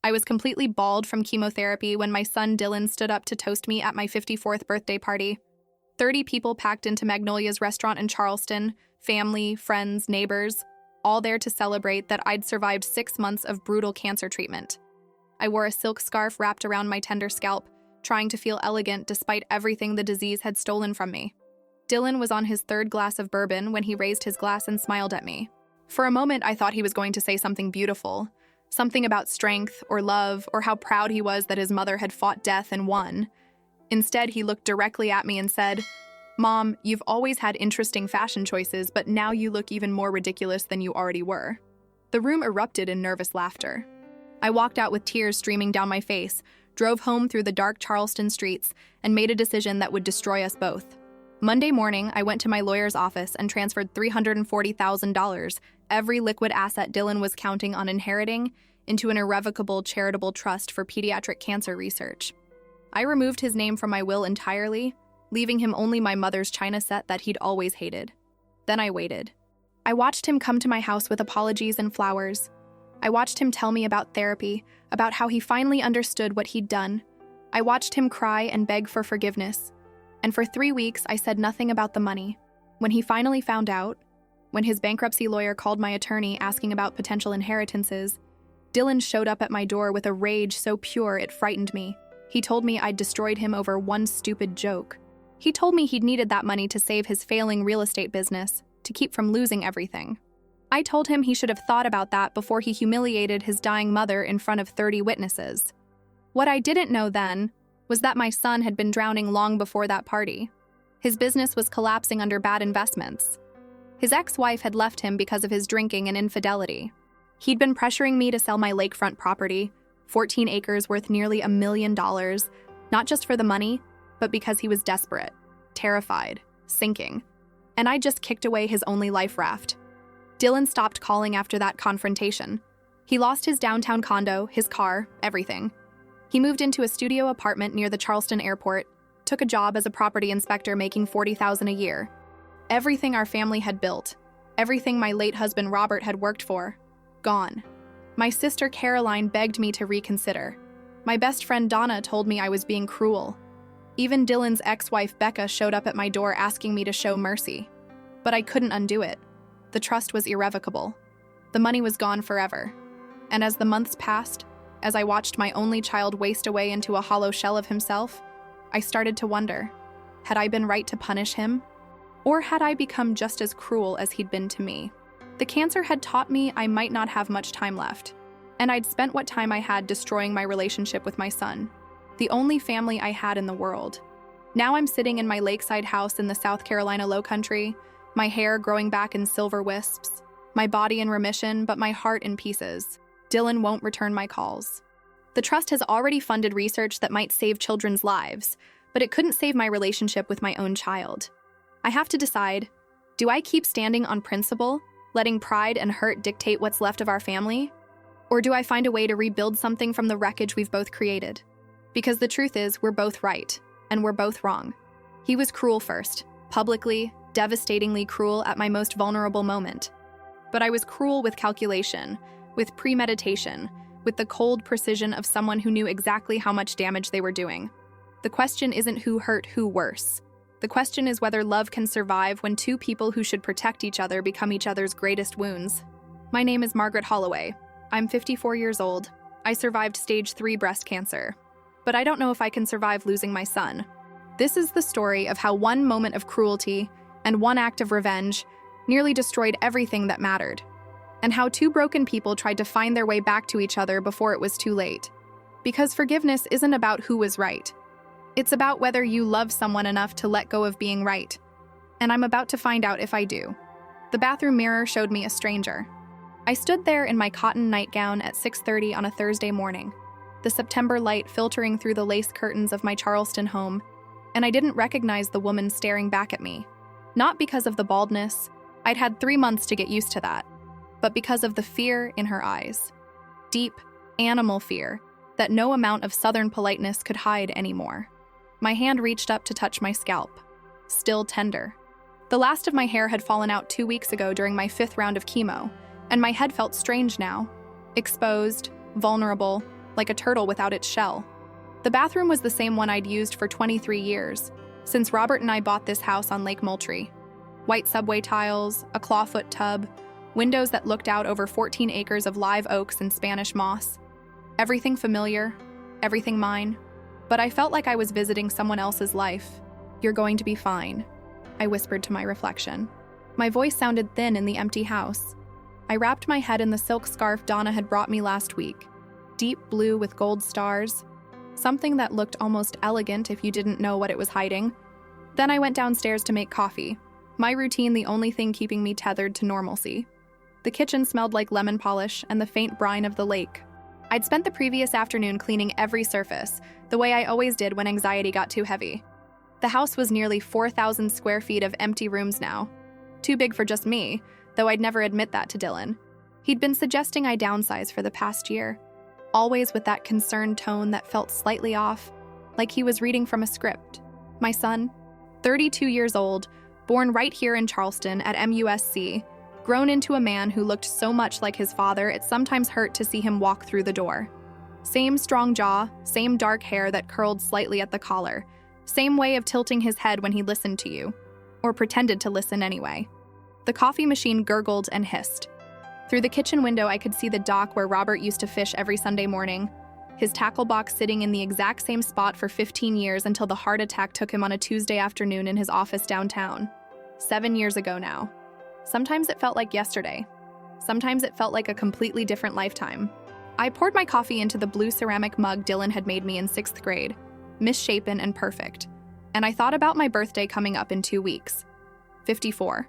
I was completely bald from chemotherapy when my son Dylan stood up to toast me at my 54th birthday party. 30 people packed into Magnolia's restaurant in Charleston, family, friends, neighbors, all there to celebrate that I'd survived 6 months of brutal cancer treatment. I wore a silk scarf wrapped around my tender scalp, trying to feel elegant despite everything the disease had stolen from me. Dylan was on his third glass of bourbon when he raised his glass and smiled at me. For a moment, I thought he was going to say something beautiful, something about strength or love or how proud he was that his mother had fought death and won. Instead, he looked directly at me and said, "Mom, you've always had interesting fashion choices, but now you look even more ridiculous than you already were." The room erupted in nervous laughter. I walked out with tears streaming down my face, drove home through the dark Charleston streets, and made a decision that would destroy us both. Monday morning, I went to my lawyer's office and transferred $340,000, every liquid asset Dylan was counting on inheriting, into an irrevocable charitable trust for pediatric cancer research. I removed his name from my will entirely, leaving him only my mother's china set that he'd always hated. Then I waited. I watched him come to my house with apologies and flowers. I watched him tell me about therapy, about how he finally understood what he'd done. I watched him cry and beg for forgiveness. And for 3 weeks, I said nothing about the money. When he finally found out, when his bankruptcy lawyer called my attorney asking about potential inheritances, Dylan showed up at my door with a rage so pure it frightened me. He told me I'd destroyed him over one stupid joke. He told me he'd needed that money to save his failing real estate business, to keep from losing everything. I told him he should have thought about that before he humiliated his dying mother in front of 30 witnesses. What I didn't know then was that my son had been drowning long before that party. His business was collapsing under bad investments. His ex-wife had left him because of his drinking and infidelity. He'd been pressuring me to sell my lakefront property, 14 acres worth nearly $1 million, not just for the money, but because he was desperate, terrified, sinking. And I just kicked away his only life raft. Dylan stopped calling after that confrontation. He lost his downtown condo, his car, everything. He moved into a studio apartment near the Charleston airport, took a job as a property inspector making $40,000 a year. Everything our family had built, everything my late husband Robert had worked for, gone. My sister Caroline begged me to reconsider. My best friend Donna told me I was being cruel. Even Dylan's ex-wife Becca showed up at my door asking me to show mercy. But I couldn't undo it. The trust was irrevocable. The money was gone forever. And as the months passed, as I watched my only child waste away into a hollow shell of himself, I started to wonder, had I been right to punish him? Or had I become just as cruel as he'd been to me? The cancer had taught me I might not have much time left, and I'd spent what time I had destroying my relationship with my son, the only family I had in the world. Now I'm sitting in my lakeside house in the South Carolina Lowcountry, my hair growing back in silver wisps, my body in remission, but my heart in pieces. Dylan won't return my calls. The trust has already funded research that might save children's lives, but it couldn't save my relationship with my own child. I have to decide, do I keep standing on principle, letting pride and hurt dictate what's left of our family? Or do I find a way to rebuild something from the wreckage we've both created? Because the truth is, we're both right, and we're both wrong. He was cruel first, publicly, devastatingly cruel at my most vulnerable moment. But I was cruel with calculation, with premeditation, with the cold precision of someone who knew exactly how much damage they were doing. The question isn't who hurt who worse. The question is whether love can survive when two people who should protect each other become each other's greatest wounds. My name is Margaret Holloway. I'm 54 years old. I survived stage 3 breast cancer. But I don't know if I can survive losing my son. This is the story of how one moment of cruelty and one act of revenge nearly destroyed everything that mattered, and how two broken people tried to find their way back to each other before it was too late. Because forgiveness isn't about who was right. It's about whether you love someone enough to let go of being right. And I'm about to find out if I do. The bathroom mirror showed me a stranger. I stood there in my cotton nightgown at 6:30 on a Thursday morning, the September light filtering through the lace curtains of my Charleston home, and I didn't recognize the woman staring back at me. Not because of the baldness, I'd had 3 months to get used to that, but because of the fear in her eyes. Deep, animal fear that no amount of Southern politeness could hide anymore. My hand reached up to touch my scalp, still tender. The last of my hair had fallen out 2 weeks ago during my 5th round of chemo, and my head felt strange now, exposed, vulnerable, like a turtle without its shell. The bathroom was the same one I'd used for 23 years, since Robert and I bought this house on Lake Moultrie. White subway tiles, a clawfoot tub, windows that looked out over 14 acres of live oaks and Spanish moss. Everything familiar, everything mine. But I felt like I was visiting someone else's life. "You're going to be fine," I whispered to my reflection. My voice sounded thin in the empty house. I wrapped my head in the silk scarf Donna had brought me last week. Deep blue with gold stars. Something that looked almost elegant if you didn't know what it was hiding. Then I went downstairs to make coffee. My routine the only thing keeping me tethered to normalcy. The kitchen smelled like lemon polish and the faint brine of the lake. I'd spent the previous afternoon cleaning every surface, the way I always did when anxiety got too heavy. The house was nearly 4,000 square feet of empty rooms now. Too big for just me, though I'd never admit that to Dylan. He'd been suggesting I downsize for the past year, always with that concerned tone that felt slightly off, like he was reading from a script. My son, 32 years old, born right here in Charleston at MUSC, grown into a man who looked so much like his father it sometimes hurt to see him walk through the door. Same strong jaw, same dark hair that curled slightly at the collar, same way of tilting his head when he listened to you, or pretended to listen anyway. The coffee machine gurgled and hissed. Through the kitchen window I could see the dock where Robert used to fish every Sunday morning, his tackle box sitting in the exact same spot for 15 years until the heart attack took him on a Tuesday afternoon in his office downtown. 7 years ago now. Sometimes it felt like yesterday. Sometimes it felt like a completely different lifetime. I poured my coffee into the blue ceramic mug Dylan had made me in 6th grade, misshapen and perfect. And I thought about my birthday coming up in 2 weeks. 54.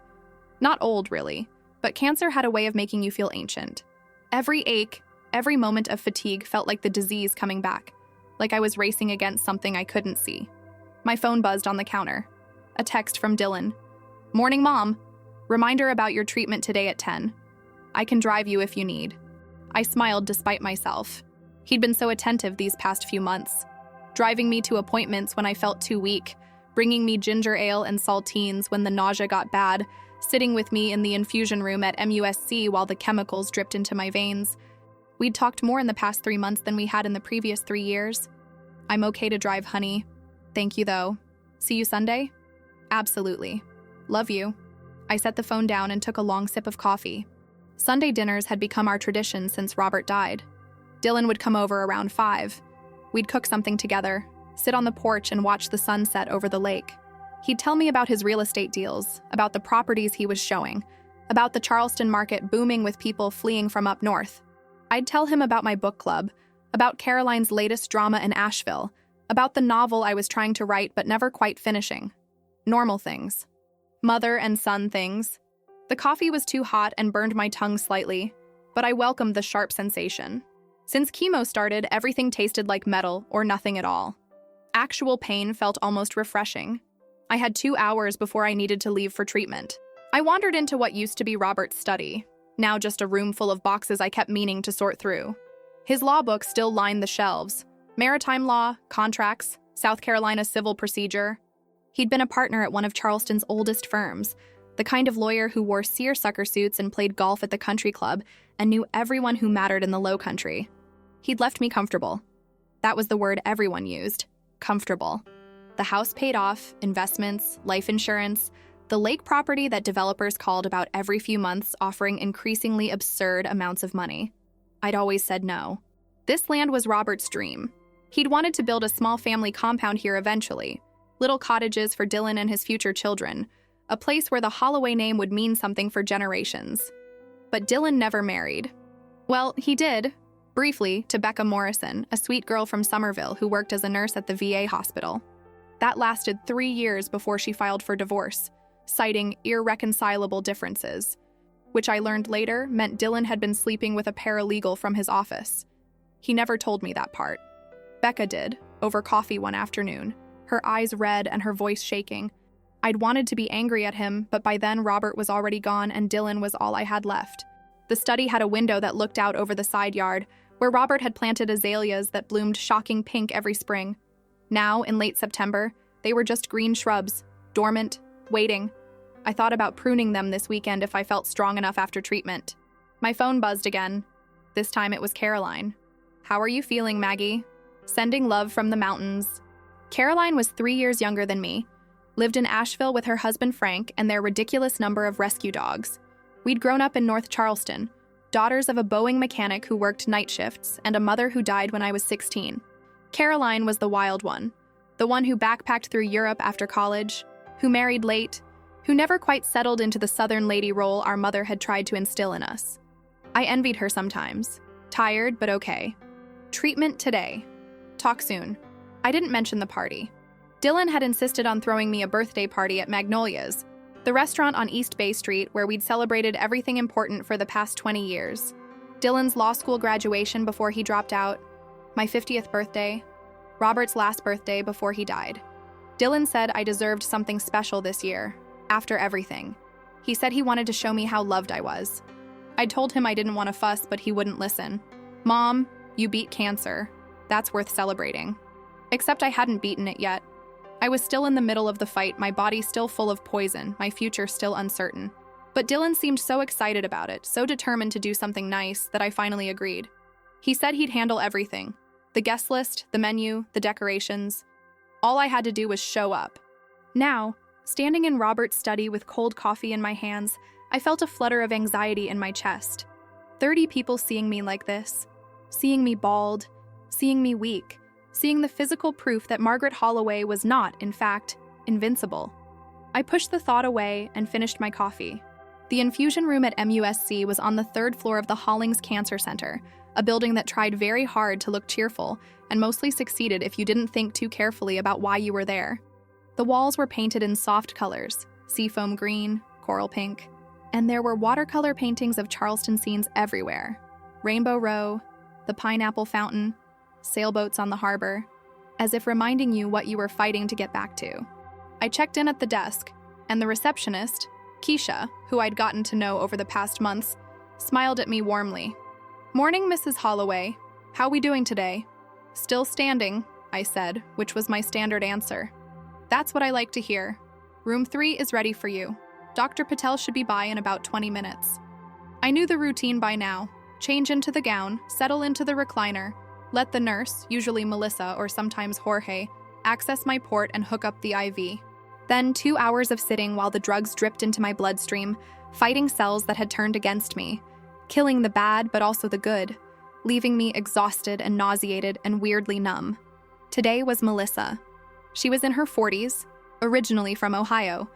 Not old, really, but cancer had a way of making you feel ancient. Every ache, every moment of fatigue felt like the disease coming back, like I was racing against something I couldn't see. My phone buzzed on the counter. A text from Dylan. "Morning, Mom. Reminder about your treatment today at 10. I can drive you if you need." I smiled despite myself. He'd been so attentive these past few months, driving me to appointments when I felt too weak, bringing me ginger ale and saltines when the nausea got bad, sitting with me in the infusion room at MUSC while the chemicals dripped into my veins. We'd talked more in the past 3 months than we had in the previous 3 years. "I'm okay to drive, honey. Thank you, though. See you Sunday?" "Absolutely. Love you." I set the phone down and took a long sip of coffee. Sunday dinners had become our tradition since Robert died. Dylan would come over around 5. We'd cook something together, sit on the porch and watch the sunset over the lake. He'd tell me about his real estate deals, about the properties he was showing, about the Charleston market booming with people fleeing from up north. I'd tell him about my book club, about Caroline's latest drama in Asheville, about the novel I was trying to write but never quite finishing. Normal things. Mother and son things. The coffee was too hot and burned my tongue slightly, but I welcomed the sharp sensation. Since chemo started, everything tasted like metal or nothing at all. Actual pain felt almost refreshing. I had 2 hours before I needed to leave for treatment. I wandered into what used to be Robert's study, now just a room full of boxes I kept meaning to sort through. His law books still lined the shelves. Maritime law, contracts, South Carolina civil procedure. He'd been a partner at one of Charleston's oldest firms, the kind of lawyer who wore seersucker suits and played golf at the country club and knew everyone who mattered in the Low Country. He'd left me comfortable. That was the word everyone used, comfortable. The house paid off, investments, life insurance, the lake property that developers called about every few months offering increasingly absurd amounts of money. I'd always said no. This land was Robert's dream. He'd wanted to build a small family compound here eventually, little cottages for Dylan and his future children, a place where the Holloway name would mean something for generations. But Dylan never married. Well, he did, briefly, to Becca Morrison, a sweet girl from Somerville who worked as a nurse at the VA hospital. That lasted 3 years before she filed for divorce, citing irreconcilable differences, which I learned later meant Dylan had been sleeping with a paralegal from his office. He never told me that part. Becca did, over coffee one afternoon, her eyes red and her voice shaking. I'd wanted to be angry at him, but by then Robert was already gone and Dylan was all I had left. The study had a window that looked out over the side yard, where Robert had planted azaleas that bloomed shocking pink every spring. Now, in late September, they were just green shrubs, dormant, waiting. I thought about pruning them this weekend if I felt strong enough after treatment. My phone buzzed again. This time it was Caroline. How are you feeling, Maggie? Sending love from the mountains. Caroline was 3 years younger than me, lived in Asheville with her husband Frank and their ridiculous number of rescue dogs. We'd grown up in North Charleston, daughters of a Boeing mechanic who worked night shifts and a mother who died when I was 16. Caroline was the wild one, the one who backpacked through Europe after college, who married late, who never quite settled into the Southern lady role our mother had tried to instill in us. I envied her sometimes. Tired, but okay. Treatment today. Talk soon. I didn't mention the party. Dylan had insisted on throwing me a birthday party at Magnolia's, the restaurant on East Bay Street where we'd celebrated everything important for the past 20 years. Dylan's law school graduation before he dropped out, my 50th birthday, Robert's last birthday before he died. Dylan said I deserved something special this year, after everything. He said he wanted to show me how loved I was. I told him I didn't want to fuss, but he wouldn't listen. Mom, you beat cancer. That's worth celebrating. Except I hadn't beaten it yet. I was still in the middle of the fight, my body still full of poison, my future still uncertain. But Dylan seemed so excited about it, so determined to do something nice, that I finally agreed. He said he'd handle everything. The guest list, the menu, the decorations. All I had to do was show up. Now, standing in Robert's study with cold coffee in my hands, I felt a flutter of anxiety in my chest. 30 people seeing me like this. Seeing me bald. Seeing me weak. Seeing the physical proof that Margaret Holloway was not, in fact, invincible. I pushed the thought away and finished my coffee. The infusion room at MUSC was on the 3rd floor of the Hollings Cancer Center, a building that tried very hard to look cheerful and mostly succeeded if you didn't think too carefully about why you were there. The walls were painted in soft colors, seafoam green, coral pink, and there were watercolor paintings of Charleston scenes everywhere. Rainbow Row, the Pineapple Fountain, sailboats on the harbor, as if reminding you what you were fighting to get back to. I checked in at the desk, and the receptionist, Keisha, who I'd gotten to know over the past months, smiled at me warmly. "Morning, Mrs. Holloway. How we doing today?" "Still standing," I said, which was my standard answer. "That's what I like to hear. Room 3 is ready for you. Dr. Patel should be by in about 20 minutes. I knew the routine by now. Change into the gown, settle into the recliner, let the nurse, usually Melissa or sometimes Jorge, access my port and hook up the IV. Then 2 hours of sitting while the drugs dripped into my bloodstream, fighting cells that had turned against me, killing the bad but also the good, leaving me exhausted and nauseated and weirdly numb. Today was Melissa. She was in her 40s, originally from Ohio,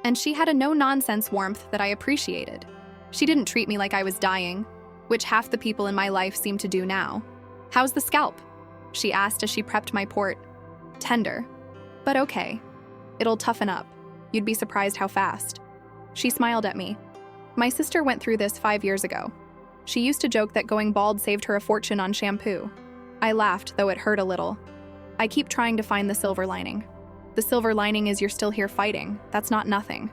and she had a no-nonsense warmth that I appreciated. She didn't treat me like I was dying, which half the people in my life seem to do now. "How's the scalp?" she asked as she prepped my port. "Tender, but okay. It'll toughen up. You'd be surprised how fast." She smiled at me. "My sister went through this 5 years ago. She used to joke that going bald saved her a fortune on shampoo." I laughed, though it hurt a little. I keep trying to find the silver lining. The silver lining is you're still here fighting. That's not nothing.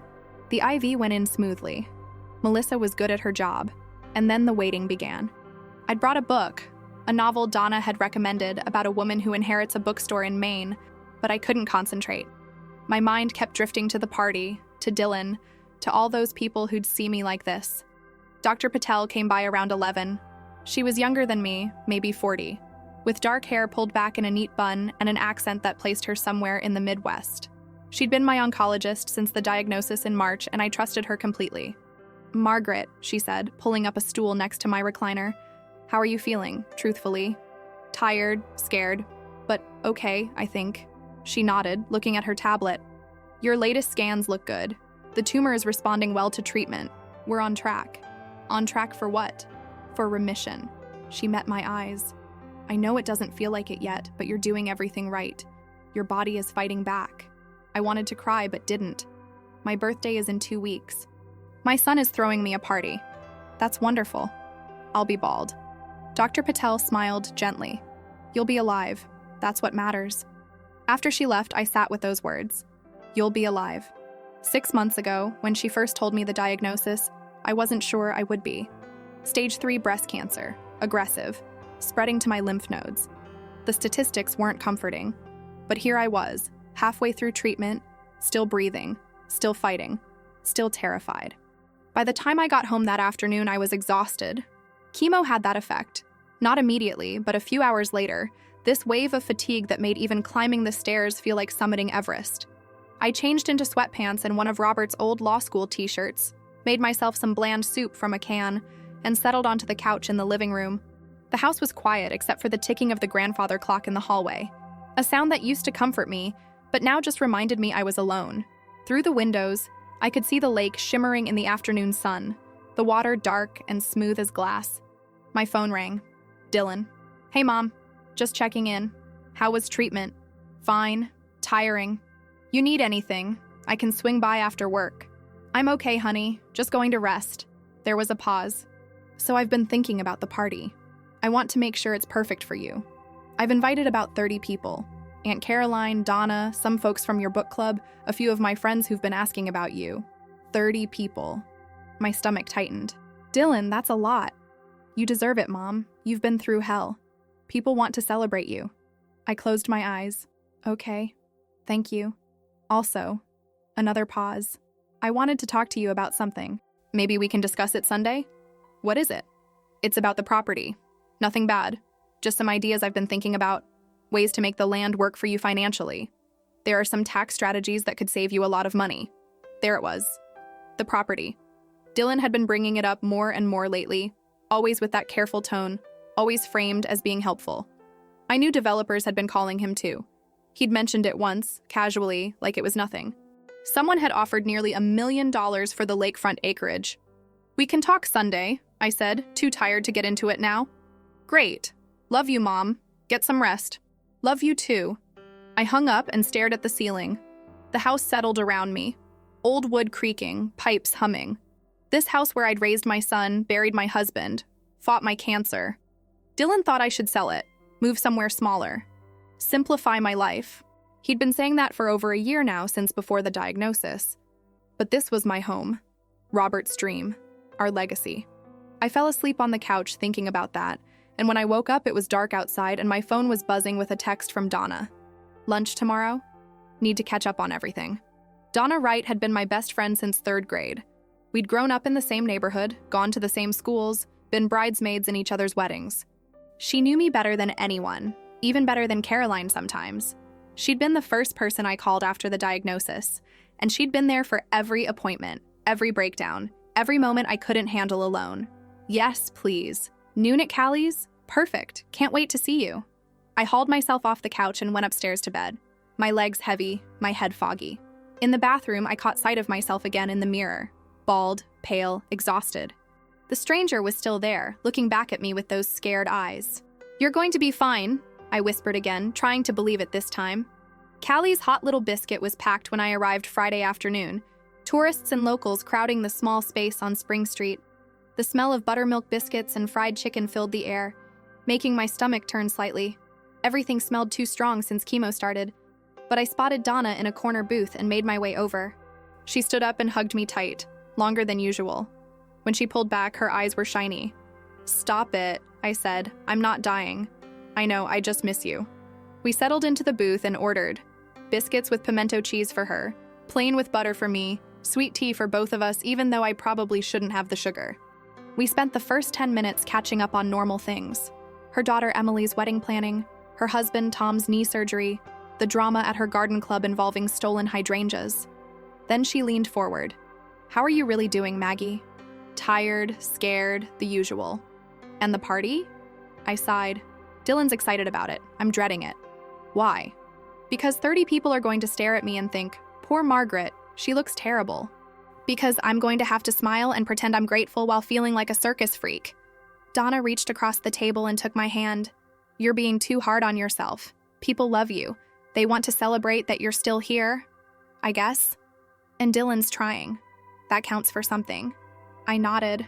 The IV went in smoothly. Melissa was good at her job. And then the waiting began. I'd brought a book, a novel Donna had recommended about a woman who inherits a bookstore in Maine, but I couldn't concentrate. My mind kept drifting to the party, to Dylan, to all those people who'd see me like this. Dr. Patel came by around 11. She was younger than me, maybe 40, with dark hair pulled back in a neat bun and an accent that placed her somewhere in the Midwest. She'd been my oncologist since the diagnosis in March, and I trusted her completely. "Margaret," she said, pulling up a stool next to my recliner. "How are you feeling, truthfully?" "Tired, scared, but okay, I think." She nodded, looking at her tablet. "Your latest scans look good. The tumor is responding well to treatment. We're on track." "On track for what?" "For remission." She met my eyes. "I know it doesn't feel like it yet, but you're doing everything right. Your body is fighting back." I wanted to cry, but didn't. "My birthday is in 2 weeks. My son is throwing me a party." "That's wonderful. I'll be bald." Dr. Patel smiled gently. "You'll be alive. That's what matters." After she left, I sat with those words. You'll be alive. 6 months ago, when she first told me the diagnosis, I wasn't sure I would be. Stage 3 breast cancer, aggressive, spreading to my lymph nodes. The statistics weren't comforting. But here I was, halfway through treatment, still breathing, still fighting, still terrified. By the time I got home that afternoon, I was exhausted. Chemo had that effect. Not immediately, but a few hours later, this wave of fatigue that made even climbing the stairs feel like summiting Everest. I changed into sweatpants and one of Robert's old law school t-shirts, made myself some bland soup from a can, and settled onto the couch in the living room. The house was quiet except for the ticking of the grandfather clock in the hallway, a sound that used to comfort me, but now just reminded me I was alone. Through the windows, I could see the lake shimmering in the afternoon sun, the water dark and smooth as glass. My phone rang. Dylan. Hey, Mom. Just checking in. How was treatment? Fine. Tiring. You need anything? I can swing by after work. I'm okay, honey. Just going to rest. There was a pause. So I've been thinking about the party. I want to make sure it's perfect for you. I've invited about 30 people. Aunt Caroline, Donna, some folks from your book club, a few of my friends who've been asking about you. 30 people. My stomach tightened. Dylan, that's a lot. You deserve it, Mom. You've been through hell. People want to celebrate you. I closed my eyes. Okay. Thank you. Also, another pause. I wanted to talk to you about something. Maybe we can discuss it Sunday? What is it? It's about the property. Nothing bad. Just some ideas I've been thinking about. Ways to make the land work for you financially. There are some tax strategies that could save you a lot of money. There it was. The property. Dylan had been bringing it up more and more lately, always with that careful tone, always framed as being helpful. I knew developers had been calling him too. He'd mentioned it once, casually, like it was nothing. Someone had offered nearly $1 million for the lakefront acreage. We can talk Sunday, I said, too tired to get into it now. Great. Love you, Mom. Get some rest. Love you too. I hung up and stared at the ceiling. The house settled around me. Old wood creaking, pipes humming. This house where I'd raised my son, buried my husband, fought my cancer. Dylan thought I should sell it, move somewhere smaller. Simplify my life. He'd been saying that for over a year now since before the diagnosis. But this was my home. Robert's dream. Our legacy. I fell asleep on the couch thinking about that, and when I woke up it was dark outside and my phone was buzzing with a text from Donna. Lunch tomorrow? Need to catch up on everything. Donna Wright had been my best friend since 3rd grade. We'd grown up in the same neighborhood, gone to the same schools, been bridesmaids in each other's weddings. She knew me better than anyone, even better than Caroline sometimes. She'd been the first person I called after the diagnosis, and she'd been there for every appointment, every breakdown, every moment I couldn't handle alone. Yes, please. Noon at Callie's? Perfect. Can't wait to see you. I hauled myself off the couch and went upstairs to bed, my legs heavy, my head foggy. In the bathroom, I caught sight of myself again in the mirror, bald, pale, exhausted. The stranger was still there, looking back at me with those scared eyes. You're going to be fine, I whispered again, trying to believe it this time. Callie's hot little biscuit was packed when I arrived Friday afternoon, tourists and locals crowding the small space on Spring Street. The smell of buttermilk biscuits and fried chicken filled the air, making my stomach turn slightly. Everything smelled too strong since chemo started, but I spotted Donna in a corner booth and made my way over. She stood up and hugged me tight, longer than usual. When she pulled back, her eyes were shiny. Stop it, I said. I'm not dying. I know, I just miss you. We settled into the booth and ordered. Biscuits with pimento cheese for her, plain with butter for me, sweet tea for both of us even though I probably shouldn't have the sugar. We spent the first 10 minutes catching up on normal things. Her daughter Emily's wedding planning, her husband Tom's knee surgery, the drama at her garden club involving stolen hydrangeas. Then she leaned forward. How are you really doing, Maggie? Tired, scared, the usual. And the party? I sighed. Dylan's excited about it. I'm dreading it. Why? Because 30 people are going to stare at me and think, poor Margaret, she looks terrible. Because I'm going to have to smile and pretend I'm grateful while feeling like a circus freak. Donna reached across the table and took my hand. You're being too hard on yourself. People love you. They want to celebrate that you're still here, I guess. And Dylan's trying. That counts for something. I nodded,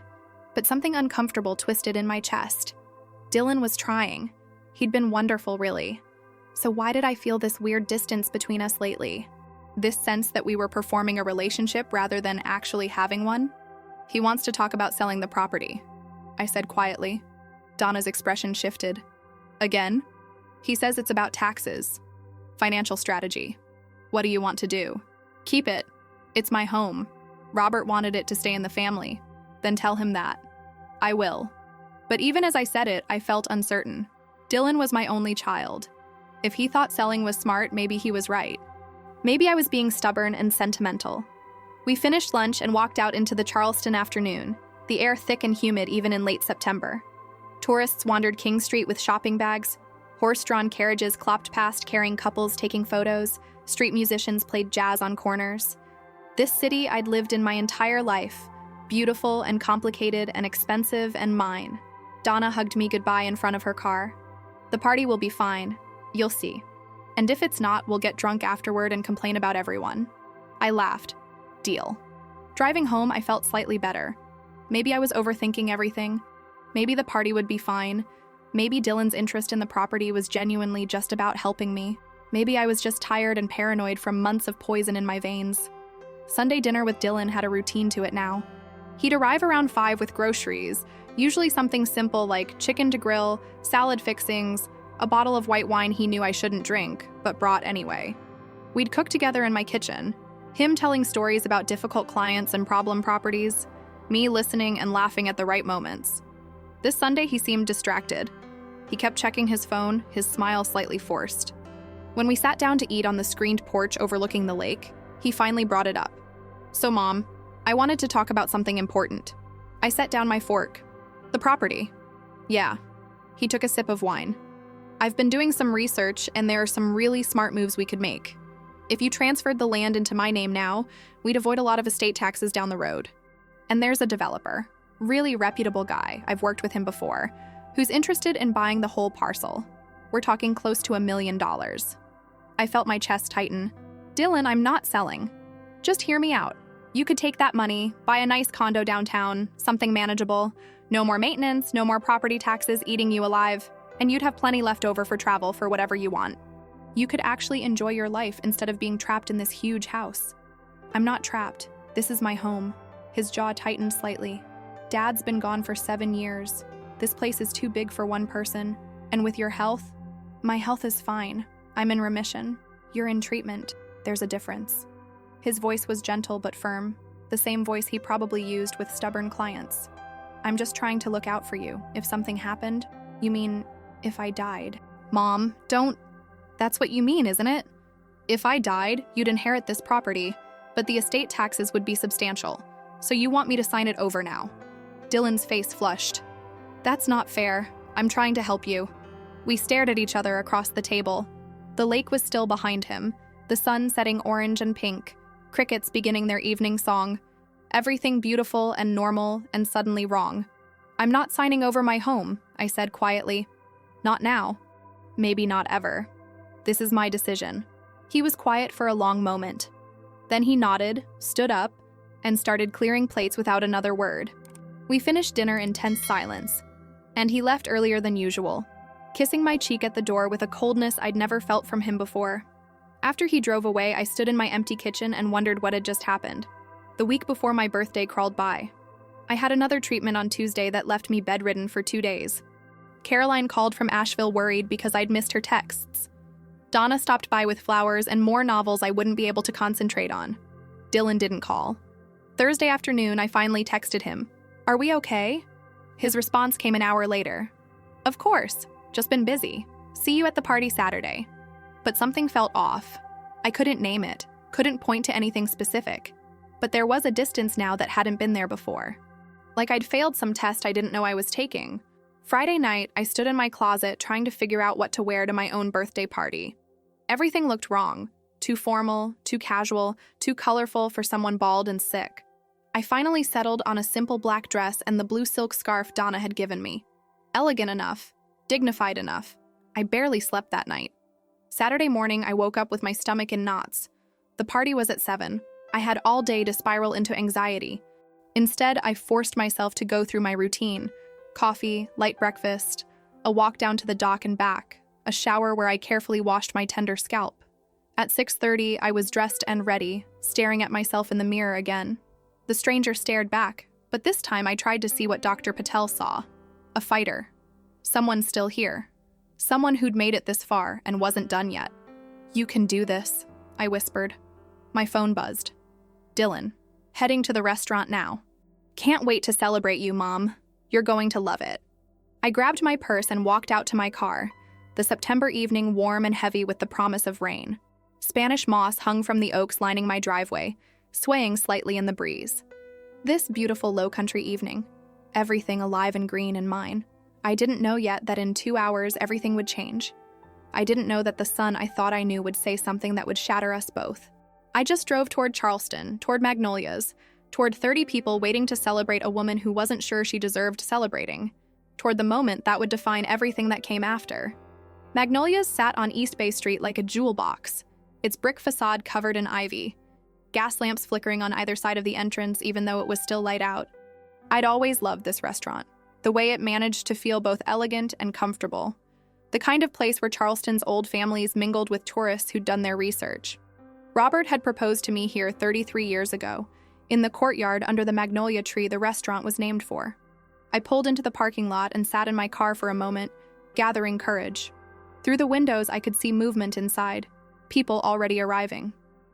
but something uncomfortable twisted in my chest. Dylan was trying. He'd been wonderful, really. So why did I feel this weird distance between us lately? This sense that we were performing a relationship rather than actually having one? He wants to talk about selling the property, I said quietly. Donna's expression shifted. Again? He says it's about taxes. Financial strategy. What do you want to do? Keep it. It's my home. Robert wanted it to stay in the family. Then tell him that. I will. But even as I said it, I felt uncertain. Dylan was my only child. If he thought selling was smart, maybe he was right. Maybe I was being stubborn and sentimental. We finished lunch and walked out into the Charleston afternoon, the air thick and humid even in late September. Tourists wandered King Street with shopping bags. Horse-drawn carriages clopped past carrying couples taking photos. Street musicians played jazz on corners. This city I'd lived in my entire life, beautiful and complicated and expensive and mine. Donna hugged me goodbye in front of her car. The party will be fine. You'll see. And if it's not, we'll get drunk afterward and complain about everyone. I laughed. Deal. Driving home, I felt slightly better. Maybe I was overthinking everything. Maybe the party would be fine. Maybe Dylan's interest in the property was genuinely just about helping me. Maybe I was just tired and paranoid from months of poison in my veins. Sunday dinner with Dylan had a routine to it now. He'd arrive around 5 with groceries, usually something simple like chicken to grill, salad fixings, a bottle of white wine he knew I shouldn't drink, but brought anyway. We'd cook together in my kitchen, him telling stories about difficult clients and problem properties, me listening and laughing at the right moments. This Sunday, he seemed distracted. He kept checking his phone, his smile slightly forced. When we sat down to eat on the screened porch overlooking the lake, he finally brought it up. So, Mom, I wanted to talk about something important. I set down my fork. The property. Yeah. He took a sip of wine. I've been doing some research, and there are some really smart moves we could make. If you transferred the land into my name now, we'd avoid a lot of estate taxes down the road. And there's a developer, really reputable guy, I've worked with him before, who's interested in buying the whole parcel. We're talking close to $1 million. I felt my chest tighten. Dylan, I'm not selling. Just hear me out. You could take that money, buy a nice condo downtown, something manageable, no more maintenance, no more property taxes eating you alive, and you'd have plenty left over for travel for whatever you want. You could actually enjoy your life instead of being trapped in this huge house. I'm not trapped. This is my home. His jaw tightened slightly. Dad's been gone for 7 years. This place is too big for one person. And with your health? My health is fine. I'm in remission. You're in treatment. There's a difference. His voice was gentle but firm, the same voice he probably used with stubborn clients. I'm just trying to look out for you. If something happened, you mean if I died. Mom, don't. That's what you mean, isn't it? If I died, you'd inherit this property, but the estate taxes would be substantial. So you want me to sign it over now. Dylan's face flushed. That's not fair. I'm trying to help you. We stared at each other across the table. The lake was still behind him, the sun setting orange and pink, crickets beginning their evening song. Everything beautiful and normal and suddenly wrong. I'm not signing over my home, I said quietly. Not now. Maybe not ever. This is my decision. He was quiet for a long moment. Then he nodded, stood up, and started clearing plates without another word. We finished dinner in tense silence, and he left earlier than usual, kissing my cheek at the door with a coldness I'd never felt from him before. After he drove away, I stood in my empty kitchen and wondered what had just happened. The week before my birthday crawled by. I had another treatment on Tuesday that left me bedridden for 2 days. Caroline called from Asheville worried because I'd missed her texts. Donna stopped by with flowers and more novels I wouldn't be able to concentrate on. Dylan didn't call. Thursday afternoon, I finally texted him. Are we okay? His response came an hour later. Of course, just been busy. See you at the party Saturday. But something felt off. I couldn't name it, couldn't point to anything specific. But there was a distance now that hadn't been there before. Like I'd failed some test I didn't know I was taking. Friday night, I stood in my closet trying to figure out what to wear to my own birthday party. Everything looked wrong. Too formal, too casual, too colorful for someone bald and sick. I finally settled on a simple black dress and the blue silk scarf Donna had given me. Elegant enough, dignified enough. I barely slept that night. Saturday morning, I woke up with my stomach in knots. The party was at 7. I had all day to spiral into anxiety. Instead, I forced myself to go through my routine. Coffee, light breakfast, a walk down to the dock and back, a shower where I carefully washed my tender scalp. At 6:30, I was dressed and ready, staring at myself in the mirror again. The stranger stared back, but this time I tried to see what Dr. Patel saw. A fighter. Someone still here. Someone who'd made it this far and wasn't done yet. You can do this, I whispered. My phone buzzed. Dylan. Heading to the restaurant now. Can't wait to celebrate you, Mom. You're going to love it. I grabbed my purse and walked out to my car, the September evening warm and heavy with the promise of rain. Spanish moss hung from the oaks lining my driveway, swaying slightly in the breeze. This beautiful low-country evening, everything alive and green in mine. I didn't know yet that in 2 hours everything would change. I didn't know that the sun I thought I knew would say something that would shatter us both. I just drove toward Charleston, toward Magnolias, toward 30 people waiting to celebrate a woman who wasn't sure she deserved celebrating, toward the moment that would define everything that came after. Magnolias sat on East Bay Street like a jewel box, its brick facade covered in ivy, gas lamps flickering on either side of the entrance even though it was still light out. I'd always loved this restaurant, the way it managed to feel both elegant and comfortable, the kind of place where Charleston's old families mingled with tourists who'd done their research. Robert had proposed to me here 33 years ago, in the courtyard under the magnolia tree the restaurant was named for. I pulled into the parking lot and sat in my car for a moment, gathering courage. Through the windows I could see movement inside, people already arriving.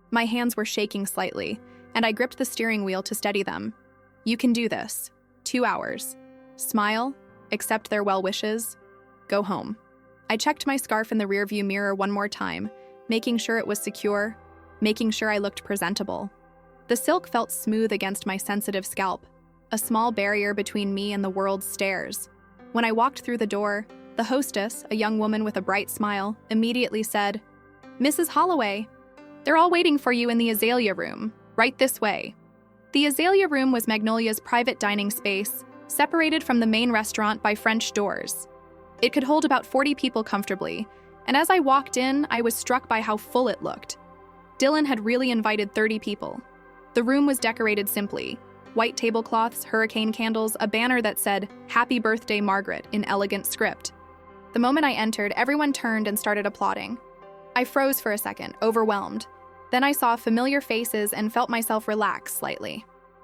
My hands were shaking slightly, and I gripped the steering wheel to steady them. You can do this. 2 hours. Smile, accept their well wishes, go home. I checked my scarf in the rearview mirror one more time, making sure it was secure, making sure I looked presentable. The silk felt smooth against my sensitive scalp, a small barrier between me and the world's stares. When I walked through the door, the hostess, a young woman with a bright smile, immediately said, "Mrs. Holloway, they're all waiting for you in the Azalea Room, right this way." The Azalea Room was Magnolia's private dining space, separated from the main restaurant by French doors. It could hold about 40 people comfortably, and as I walked in, I was struck by how full it looked. Dylan had really invited 30 people. The room was decorated simply: white tablecloths, hurricane candles, a banner that said, "Happy Birthday, Margaret," in elegant script. The moment I entered, everyone turned and started applauding. I froze for a second, overwhelmed. Then I saw familiar faces and felt myself relax slightly.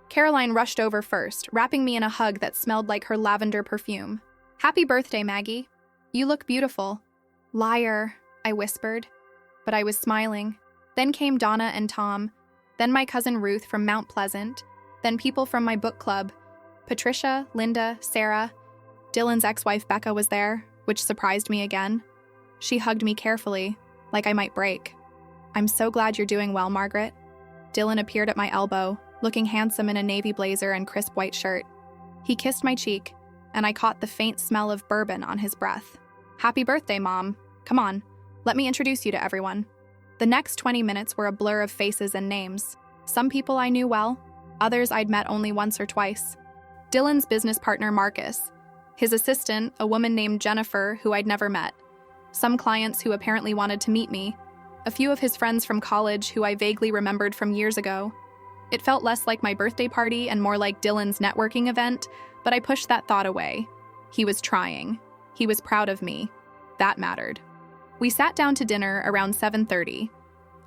Caroline rushed over first, wrapping me in a hug that smelled like her lavender perfume. "Happy birthday, Maggie. You look beautiful." "Liar," I whispered. But I was smiling. Then came Donna and Tom, then my cousin Ruth from Mount Pleasant, then people from my book club. Patricia, Linda, Sarah. Dylan's ex-wife Becca was there, which surprised me again. She hugged me carefully, like I might break. "I'm so glad you're doing well, Margaret." Dylan appeared at my elbow, looking handsome in a navy blazer and crisp white shirt. He kissed my cheek, and I caught the faint smell of bourbon on his breath. "Happy birthday, Mom. Come on, let me introduce you to everyone." The next 20 minutes were a blur of faces and names. Some people I knew well, others I'd met only once or twice. Dylan's business partner, Marcus. His assistant, a woman named Jennifer, who I'd never met. Some clients who apparently wanted to meet me. A few of his friends from college who I vaguely remembered from years ago. It felt less like my birthday party and more like Dylan's networking event, but I pushed that thought away. He was trying. He was proud of me. That mattered. We sat down to dinner around 7:30.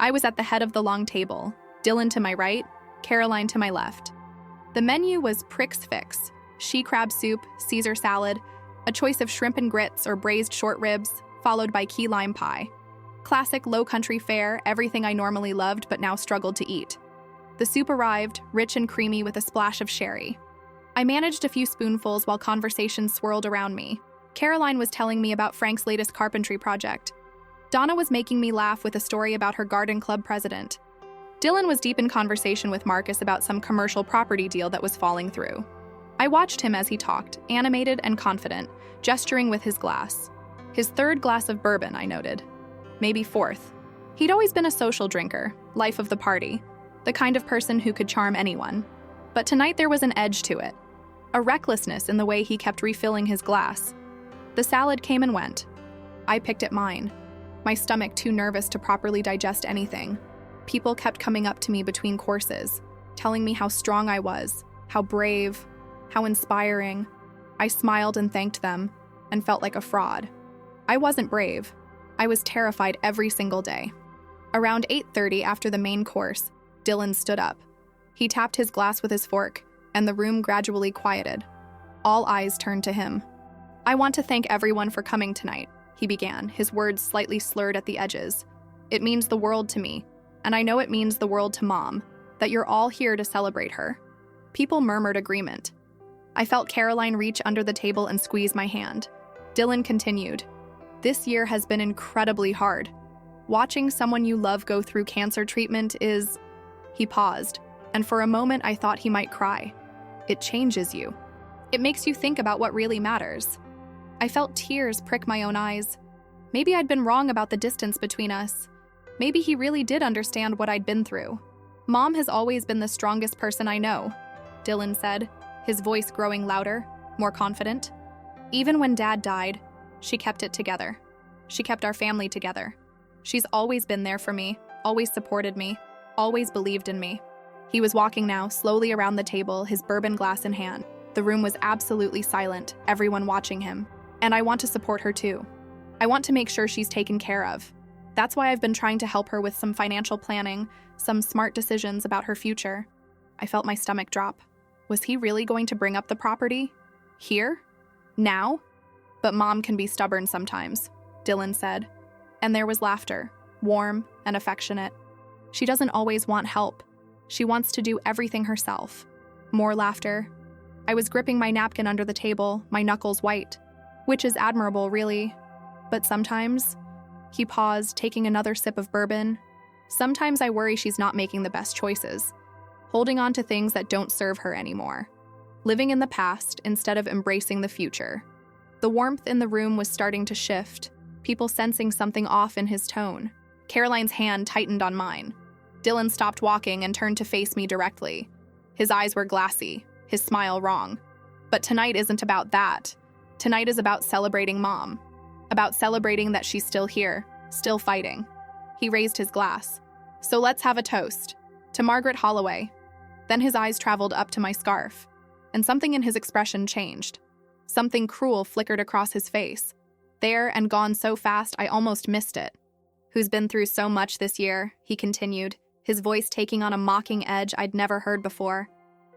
I was at the head of the long table, Dylan to my right, Caroline to my left. The menu was Prix Fixe, she crab soup, Caesar salad, a choice of shrimp and grits or braised short ribs, followed by key lime pie. Classic low-country fare, everything I normally loved but now struggled to eat. The soup arrived, rich and creamy with a splash of sherry. I managed a few spoonfuls while conversations swirled around me. Caroline was telling me about Frank's latest carpentry project. Donna was making me laugh with a story about her garden club president. Dylan was deep in conversation with Marcus about some commercial property deal that was falling through. I watched him as he talked, animated and confident, gesturing with his glass. His third glass of bourbon, I noted. Maybe fourth. He'd always been a social drinker, life of the party, the kind of person who could charm anyone. But tonight there was an edge to it, a recklessness in the way he kept refilling his glass. The salad came and went. I picked at mine, my stomach too nervous to properly digest anything. People kept coming up to me between courses, telling me how strong I was, how brave, how inspiring. I smiled and thanked them, and felt like a fraud. I wasn't brave. I was terrified every single day. Around 8:30 after the main course, Dylan stood up. He tapped his glass with his fork, and the room gradually quieted. All eyes turned to him. "I want to thank everyone for coming tonight," he began, his words slightly slurred at the edges. "It means the world to me, and I know it means the world to Mom, that you're all here to celebrate her." People murmured agreement. I felt Caroline reach under the table and squeeze my hand. Dylan continued, "This year has been incredibly hard. Watching someone you love go through cancer treatment is..." He paused, and for a moment I thought he might cry. "It changes you. It makes you think about what really matters." I felt tears prick my own eyes. Maybe I'd been wrong about the distance between us. Maybe he really did understand what I'd been through. "Mom has always been the strongest person I know," Dylan said, his voice growing louder, more confident. "Even when Dad died, she kept it together. She kept our family together. She's always been there for me, always supported me, always believed in me." He was walking now, slowly around the table, his bourbon glass in hand. The room was absolutely silent, everyone watching him. "And I want to support her too. I want to make sure she's taken care of. That's why I've been trying to help her with some financial planning, some smart decisions about her future." I felt my stomach drop. Was he really going to bring up the property? Here? Now? "But Mom can be stubborn sometimes," Dylan said. And there was laughter, warm and affectionate. "She doesn't always want help. She wants to do everything herself." More laughter. I was gripping my napkin under the table, my knuckles white. Which is admirable, really. But sometimes... He paused, taking another sip of bourbon. "Sometimes I worry she's not making the best choices. Holding on to things that don't serve her anymore. Living in the past instead of embracing the future." The warmth in the room was starting to shift, people sensing something off in his tone. Caroline's hand tightened on mine. Dylan stopped walking and turned to face me directly. His eyes were glassy, his smile wrong. "But tonight isn't about that. Tonight is about celebrating Mom. About celebrating that she's still here, still fighting." He raised his glass. "So let's have a toast. To Margaret Holloway." Then his eyes traveled up to my scarf, and something in his expression changed. Something cruel flickered across his face. There and gone so fast I almost missed it. "Who's been through so much this year," he continued, his voice taking on a mocking edge I'd never heard before.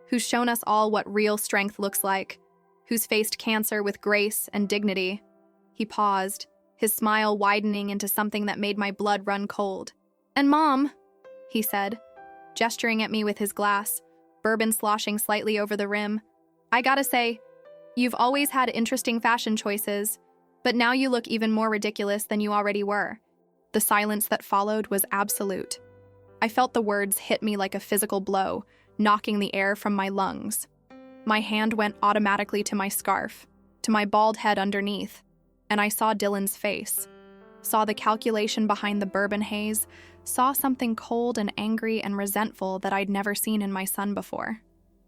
"Who's shown us all what real strength looks like. Who's faced cancer with grace and dignity." He paused, his smile widening into something that made my blood run cold. "And Mom," he said, gesturing at me with his glass, bourbon sloshing slightly over the rim. "I gotta say, you've always had interesting fashion choices, but now you look even more ridiculous than you already were." The silence that followed was absolute. I felt the words hit me like a physical blow, knocking the air from my lungs. My hand went automatically to my scarf, to my bald head underneath, and I saw Dylan's face. Saw the calculation behind the bourbon haze, saw something cold and angry and resentful that I'd never seen in my son before.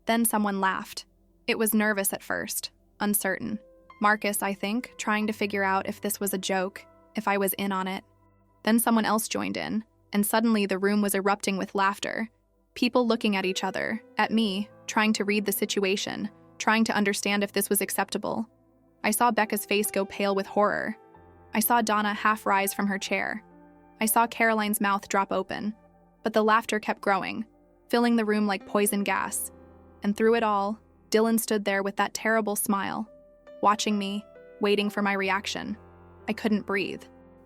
Then someone laughed. It was nervous at first, uncertain. Marcus, I think, trying to figure out if this was a joke, if I was in on it. Then someone else joined in, and suddenly the room was erupting with laughter. People looking at each other, at me, trying to read the situation, trying to understand if this was acceptable. I saw Becca's face go pale with horror. I saw Donna half rise from her chair. I saw Caroline's mouth drop open. But the laughter kept growing, filling the room like poison gas. And through it all, Dylan stood there with that terrible smile, watching me, waiting for my reaction. I couldn't breathe.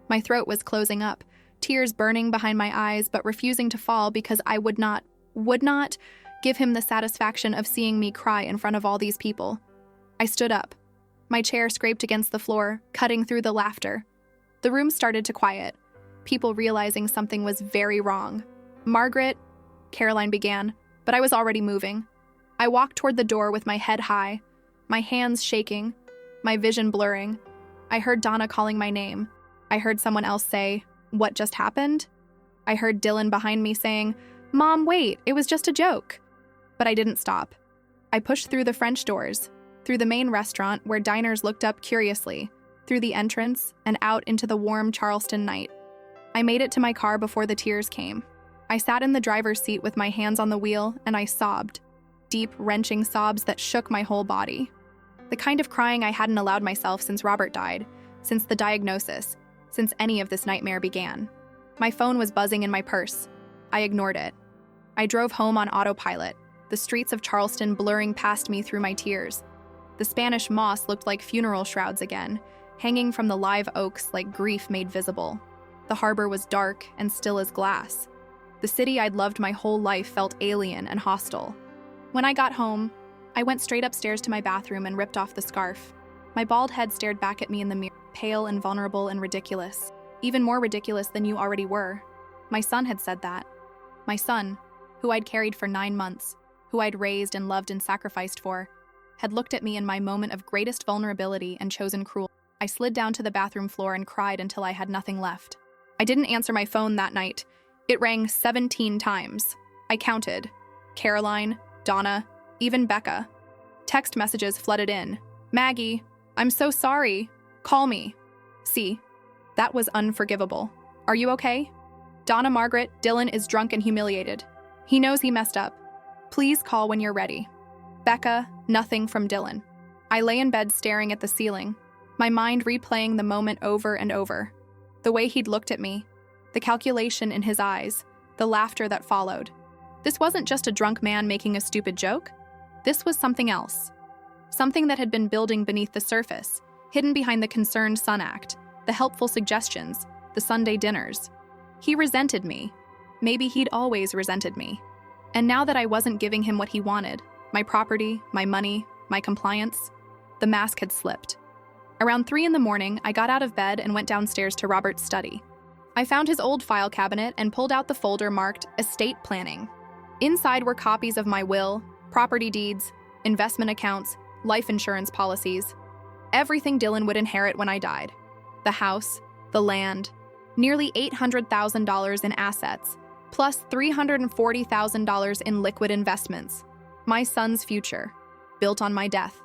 My throat was closing up, tears burning behind my eyes but refusing to fall because I would not give him the satisfaction of seeing me cry in front of all these people. I stood up. My chair scraped against the floor, cutting through the laughter. The room started to quiet, people realizing something was very wrong. "Margaret," Caroline began, but I was already moving. I walked toward the door with my head high, my hands shaking, my vision blurring. I heard Donna calling my name. I heard someone else say, "What just happened?" I heard Dylan behind me saying, "Mom, wait, it was just a joke." But I didn't stop. I pushed through the French doors, through the main restaurant where diners looked up curiously, through the entrance and out into the warm Charleston night. I made it to my car before the tears came. I sat in the driver's seat with my hands on the wheel and I sobbed, deep, wrenching sobs that shook my whole body. The kind of crying I hadn't allowed myself since Robert died, since the diagnosis, since any of this nightmare began. My phone was buzzing in my purse. I ignored it. I drove home on autopilot, the streets of Charleston blurring past me through my tears. The Spanish moss looked like funeral shrouds again, hanging from the live oaks like grief made visible. The harbor was dark and still as glass. The city I'd loved my whole life felt alien and hostile. When I got home, I went straight upstairs to my bathroom and ripped off the scarf. My bald head stared back at me in the mirror, pale and vulnerable and ridiculous. Even more ridiculous than you already were. My son had said that. My son, who I'd carried for 9 months, who I'd raised and loved and sacrificed for, had looked at me in my moment of greatest vulnerability and chosen cruelty. I slid down to the bathroom floor and cried until I had nothing left. I didn't answer my phone that night. It rang 17 times. I counted. Caroline, Donna, even Becca. Text messages flooded in. Maggie, I'm so sorry. Call me. See, that was unforgivable. Are you okay? Donna Margaret, Dylan is drunk and humiliated. He knows he messed up. Please call when you're ready. Becca, nothing from Dylan. I lay in bed staring at the ceiling, my mind replaying the moment over and over. The way he'd looked at me, the calculation in his eyes, the laughter that followed. This wasn't just a drunk man making a stupid joke. This was something else. Something that had been building beneath the surface, hidden behind the concerned son act, the helpful suggestions, the Sunday dinners. He resented me. Maybe he'd always resented me. And now that I wasn't giving him what he wanted, my property, my money, my compliance, the mask had slipped. Around 3 a.m, I got out of bed and went downstairs to Robert's study. I found his old file cabinet and pulled out the folder marked Estate Planning. Inside were copies of my will, property deeds, investment accounts, life insurance policies, everything Dylan would inherit when I died. The house, the land, nearly $800,000 in assets, plus $340,000 in liquid investments. My son's future, built on my death.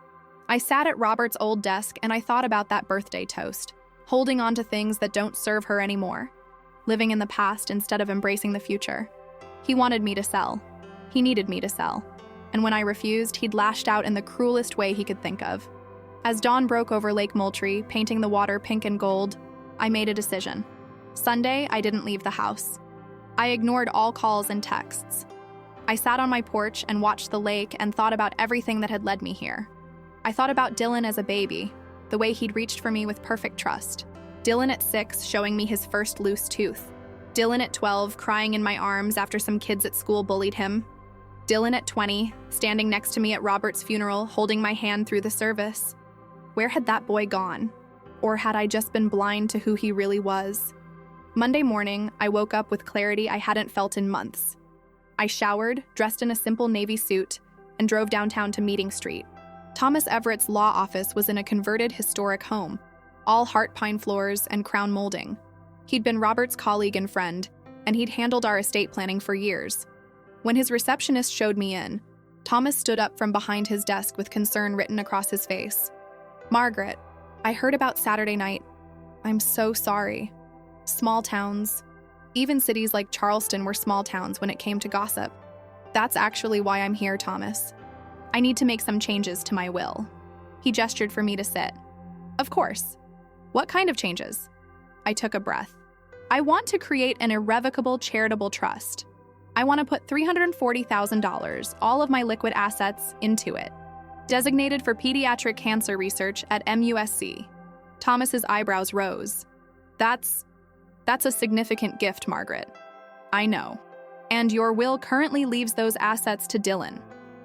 I sat at Robert's old desk and I thought about that birthday toast, holding on to things that don't serve her anymore, living in the past instead of embracing the future. He wanted me to sell. He needed me to sell. And when I refused, he'd lashed out in the cruelest way he could think of. As dawn broke over Lake Moultrie, painting the water pink and gold, I made a decision. Sunday, I didn't leave the house. I ignored all calls and texts. I sat on my porch and watched the lake and thought about everything that had led me here. I thought about Dylan as a baby, the way he'd reached for me with perfect trust. Dylan at 6 showing me his first loose tooth. Dylan at 12 crying in my arms after some kids at school bullied him. Dylan at 20 standing next to me at Robert's funeral, holding my hand through the service. Where had that boy gone? Or had I just been blind to who he really was? Monday morning, I woke up with clarity I hadn't felt in months. I showered, dressed in a simple navy suit, and drove downtown to Meeting Street. Thomas Everett's law office was in a converted historic home, all heart pine floors and crown molding. He'd been Robert's colleague and friend, and he'd handled our estate planning for years. When his receptionist showed me in, Thomas stood up from behind his desk with concern written across his face. Margaret, I heard about Saturday night. I'm so sorry. Small towns, even cities like Charleston were small towns when it came to gossip. That's actually why I'm here, Thomas. I need to make some changes to my will. He gestured for me to sit. Of course. What kind of changes? I took a breath. I want to create an irrevocable charitable trust. I want to put $340,000, all of my liquid assets, into it. Designated for pediatric cancer research at MUSC. Thomas's eyebrows rose. That's a significant gift, Margaret. I know. And your will currently leaves those assets to Dylan.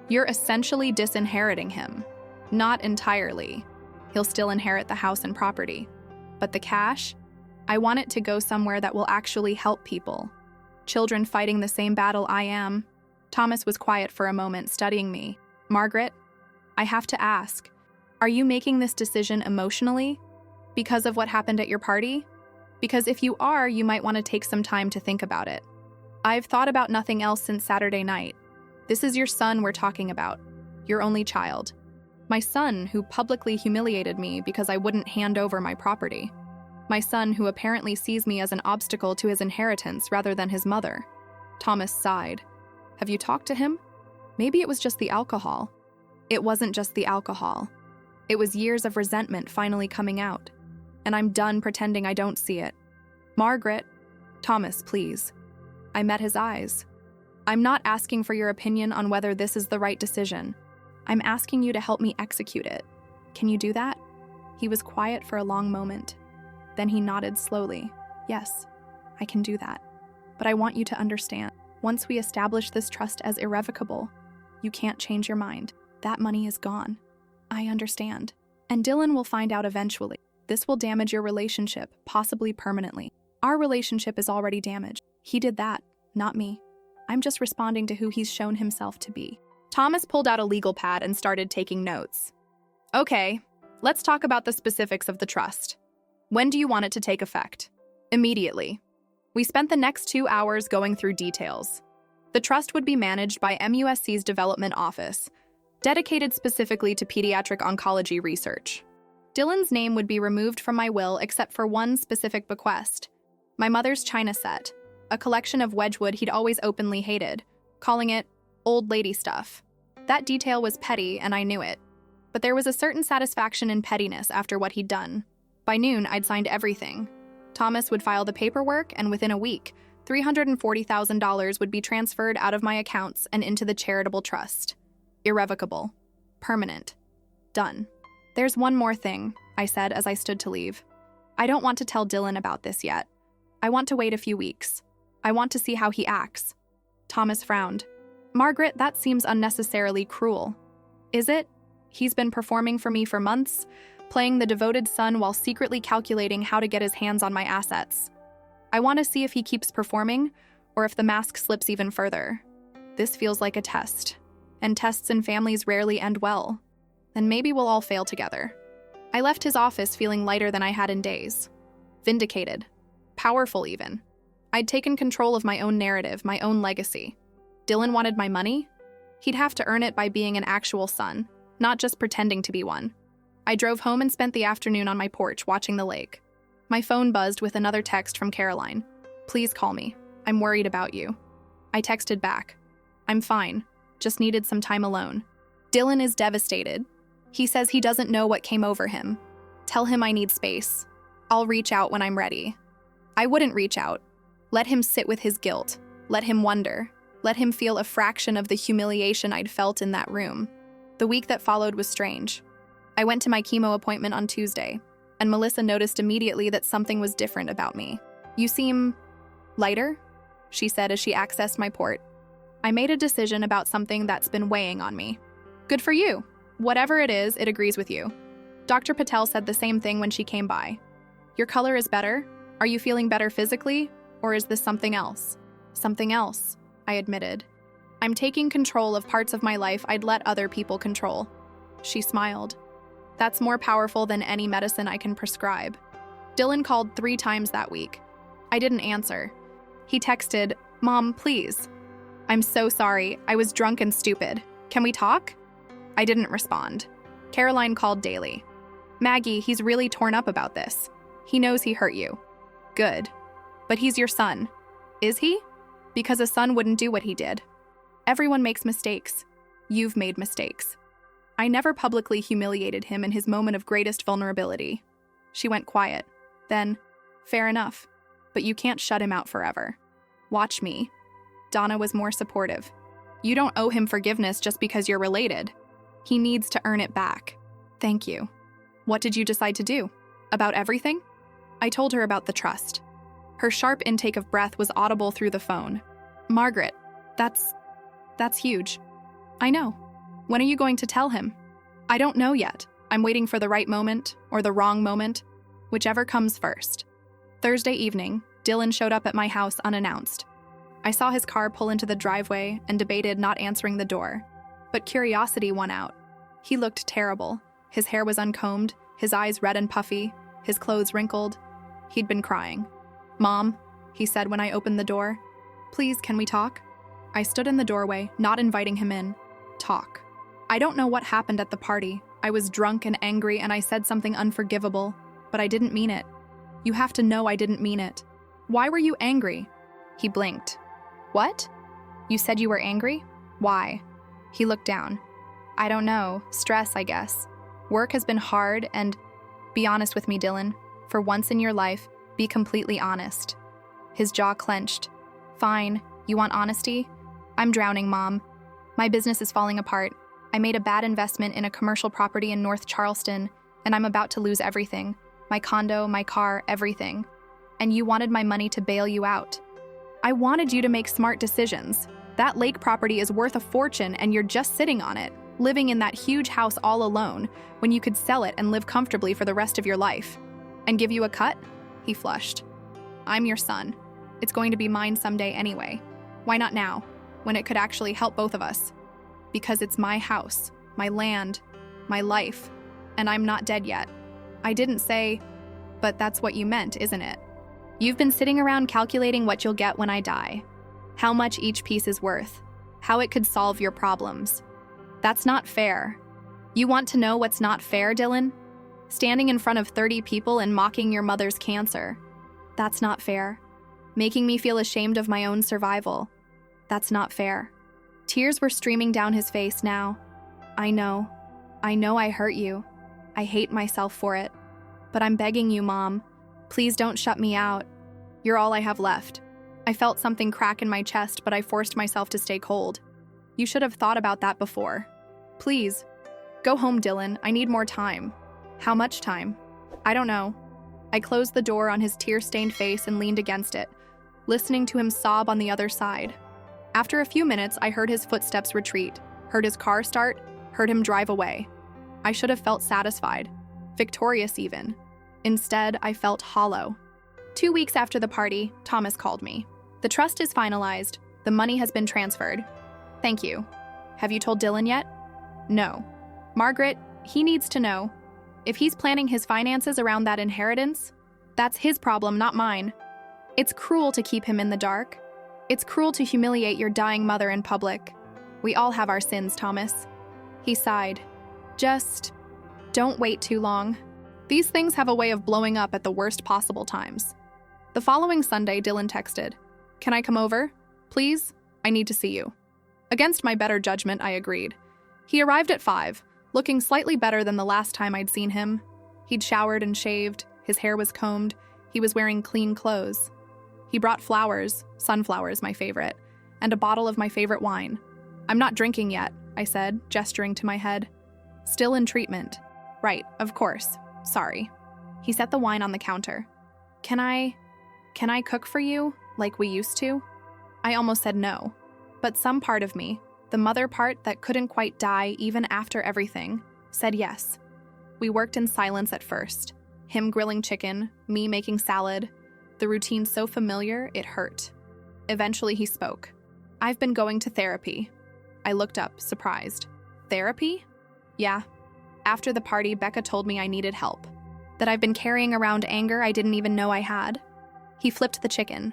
You're essentially disinheriting him. Not entirely. He'll still inherit the house and property. But the cash? I want it to go somewhere that will actually help people. Children fighting the same battle I am. Thomas was quiet for a moment, studying me. Margaret, I have to ask, are you making this decision emotionally? Because of what happened at your party? Because if you are, you might want to take some time to think about it. I've thought about nothing else since Saturday night. This is your son we're talking about, your only child. My son who publicly humiliated me because I wouldn't hand over my property. My son who apparently sees me as an obstacle to his inheritance rather than his mother. Thomas sighed. Have you talked to him? Maybe it was just the alcohol. It wasn't just the alcohol. It was years of resentment finally coming out. And I'm done pretending I don't see it. Margaret, Thomas, please. I met his eyes. I'm not asking for your opinion on whether this is the right decision. I'm asking you to help me execute it. Can you do that? He was quiet for a long moment. Then he nodded slowly. Yes, I can do that. But I want you to understand, once we establish this trust as irrevocable, you can't change your mind. That money is gone. I understand. And Dylan will find out eventually. This will damage your relationship, possibly permanently. Our relationship is already damaged. He did that, not me. I'm just responding to who he's shown himself to be. Thomas pulled out a legal pad and started taking notes. Okay, let's talk about the specifics of the trust. When do you want it to take effect? Immediately. We spent the next 2 hours going through details. The trust would be managed by MUSC's development office, dedicated specifically to pediatric oncology research. Dylan's name would be removed from my will except for one specific bequest: my mother's china set, a collection of Wedgwood he'd always openly hated, calling it old lady stuff. That detail was petty, and I knew it. But there was a certain satisfaction in pettiness after what he'd done. By noon, I'd signed everything. Thomas would file the paperwork, and within a week, $340,000 would be transferred out of my accounts and into the charitable trust. Irrevocable. Permanent. Done. There's one more thing, I said as I stood to leave. I don't want to tell Dylan about this yet. I want to wait a few weeks. I want to see how he acts. Thomas frowned. Margaret, that seems unnecessarily cruel. Is it? He's been performing for me for months, playing the devoted son while secretly calculating how to get his hands on my assets. I want to see if he keeps performing, or if the mask slips even further. This feels like a test, and tests in families rarely end well. Then maybe we'll all fail together. I left his office feeling lighter than I had in days. Vindicated. Powerful even. I'd taken control of my own narrative, my own legacy. Dylan wanted my money? He'd have to earn it by being an actual son, not just pretending to be one. I drove home and spent the afternoon on my porch watching the lake. My phone buzzed with another text from Caroline. Please call me. I'm worried about you. I texted back. I'm fine. Just needed some time alone. Dylan is devastated. He says he doesn't know what came over him. Tell him I need space. I'll reach out when I'm ready. I wouldn't reach out. Let him sit with his guilt. Let him wonder. Let him feel a fraction of the humiliation I'd felt in that room. The week that followed was strange. I went to my chemo appointment on Tuesday, and Melissa noticed immediately that something was different about me. You seem lighter, she said as she accessed my port. I made a decision about something that's been weighing on me. Good for you. Whatever it is, it agrees with you. Dr. Patel said the same thing when she came by. Your color is better. Are you feeling better physically, or is this something else? Something else, I admitted. I'm taking control of parts of my life I'd let other people control. She smiled. That's more powerful than any medicine I can prescribe. Dylan called 3 times that week. I didn't answer. He texted, Mom, please. I'm so sorry. I was drunk and stupid. Can we talk? I didn't respond. Caroline called daily. Maggie, he's really torn up about this. He knows he hurt you. Good. But he's your son. Is he? Because a son wouldn't do what he did. Everyone makes mistakes. You've made mistakes. I never publicly humiliated him in his moment of greatest vulnerability. She went quiet. Then, fair enough. But you can't shut him out forever. Watch me. Donna was more supportive. You don't owe him forgiveness just because you're related. He needs to earn it back. Thank you. What did you decide to do? About everything? I told her about the trust. Her sharp intake of breath was audible through the phone. Margaret, that's huge. I know. When are you going to tell him? I don't know yet. I'm waiting for the right moment, or the wrong moment, whichever comes first. Thursday evening, Dylan showed up at my house unannounced. I saw his car pull into the driveway and debated not answering the door, but curiosity won out. He looked terrible. His hair was uncombed, his eyes red and puffy, his clothes wrinkled. He'd been crying. Mom, he said when I opened the door. Please, can we talk? I stood in the doorway, not inviting him in. Talk. I don't know what happened at the party. I was drunk and angry and I said something unforgivable, but I didn't mean it. You have to know I didn't mean it. Why were you angry? He blinked. What? You said you were angry? Why? He looked down. I don't know. Stress, I guess. Work has been hard and... Be honest with me, Dylan. For once in your life, be completely honest. His jaw clenched. Fine. You want honesty? I'm drowning, Mom. My business is falling apart. I made a bad investment in a commercial property in North Charleston, and I'm about to lose everything. My condo, my car, everything. And you wanted my money to bail you out. I wanted you to make smart decisions. That lake property is worth a fortune and you're just sitting on it. living in that huge house all alone when you could sell it and live comfortably for the rest of your life. And give you a cut? He flushed. I'm your son. It's going to be mine someday anyway. Why not now, when it could actually help both of us? Because it's my house, my land, my life, and I'm not dead yet. I didn't say, but that's what you meant, isn't it? You've been sitting around calculating what you'll get when I die, how much each piece is worth, how it could solve your problems. That's not fair. You want to know what's not fair, Dylan? Standing in front of 30 people and mocking your mother's cancer. That's not fair. Making me feel ashamed of my own survival. That's not fair. Tears were streaming down his face now. I know I hurt you. I hate myself for it. But I'm begging you, Mom. Please don't shut me out. You're all I have left. I felt something crack in my chest, but I forced myself to stay cold. You should have thought about that before. Please, go home, Dylan. I need more time. How much time? I don't know. I closed the door on his tear-stained face and leaned against it, listening to him sob on the other side. After a few minutes, I heard his footsteps retreat, heard his car start, heard him drive away. I should have felt satisfied, victorious even. Instead, I felt hollow. 2 weeks after the party, Thomas called me. The trust is finalized. The money has been transferred. Thank you. Have you told Dylan yet? No. Margaret, he needs to know. If he's planning his finances around that inheritance, that's his problem, not mine. It's cruel to keep him in the dark. It's cruel to humiliate your dying mother in public. We all have our sins, Thomas. He sighed. Just don't wait too long. These things have a way of blowing up at the worst possible times. The following Sunday, Dylan texted, "Can I come over? Please? I need to see you." Against my better judgment, I agreed. He arrived at 5, looking slightly better than the last time I'd seen him. He'd showered and shaved, his hair was combed, he was wearing clean clothes. He brought flowers, sunflowers my favorite, and a bottle of my favorite wine. "I'm not drinking yet," I said, gesturing to my head. "Still in treatment." "Right, of course. Sorry." He set the wine on the counter. Can I cook for you, like we used to?" I almost said no, but some part of me, the mother part that couldn't quite die even after everything, said yes. We worked in silence at first, him grilling chicken, me making salad, the routine so familiar it hurt. Eventually he spoke. "I've been going to therapy." I looked up, surprised. "Therapy?" "Yeah. After the party, Becca told me I needed help, that I've been carrying around anger I didn't even know I had." He flipped the chicken.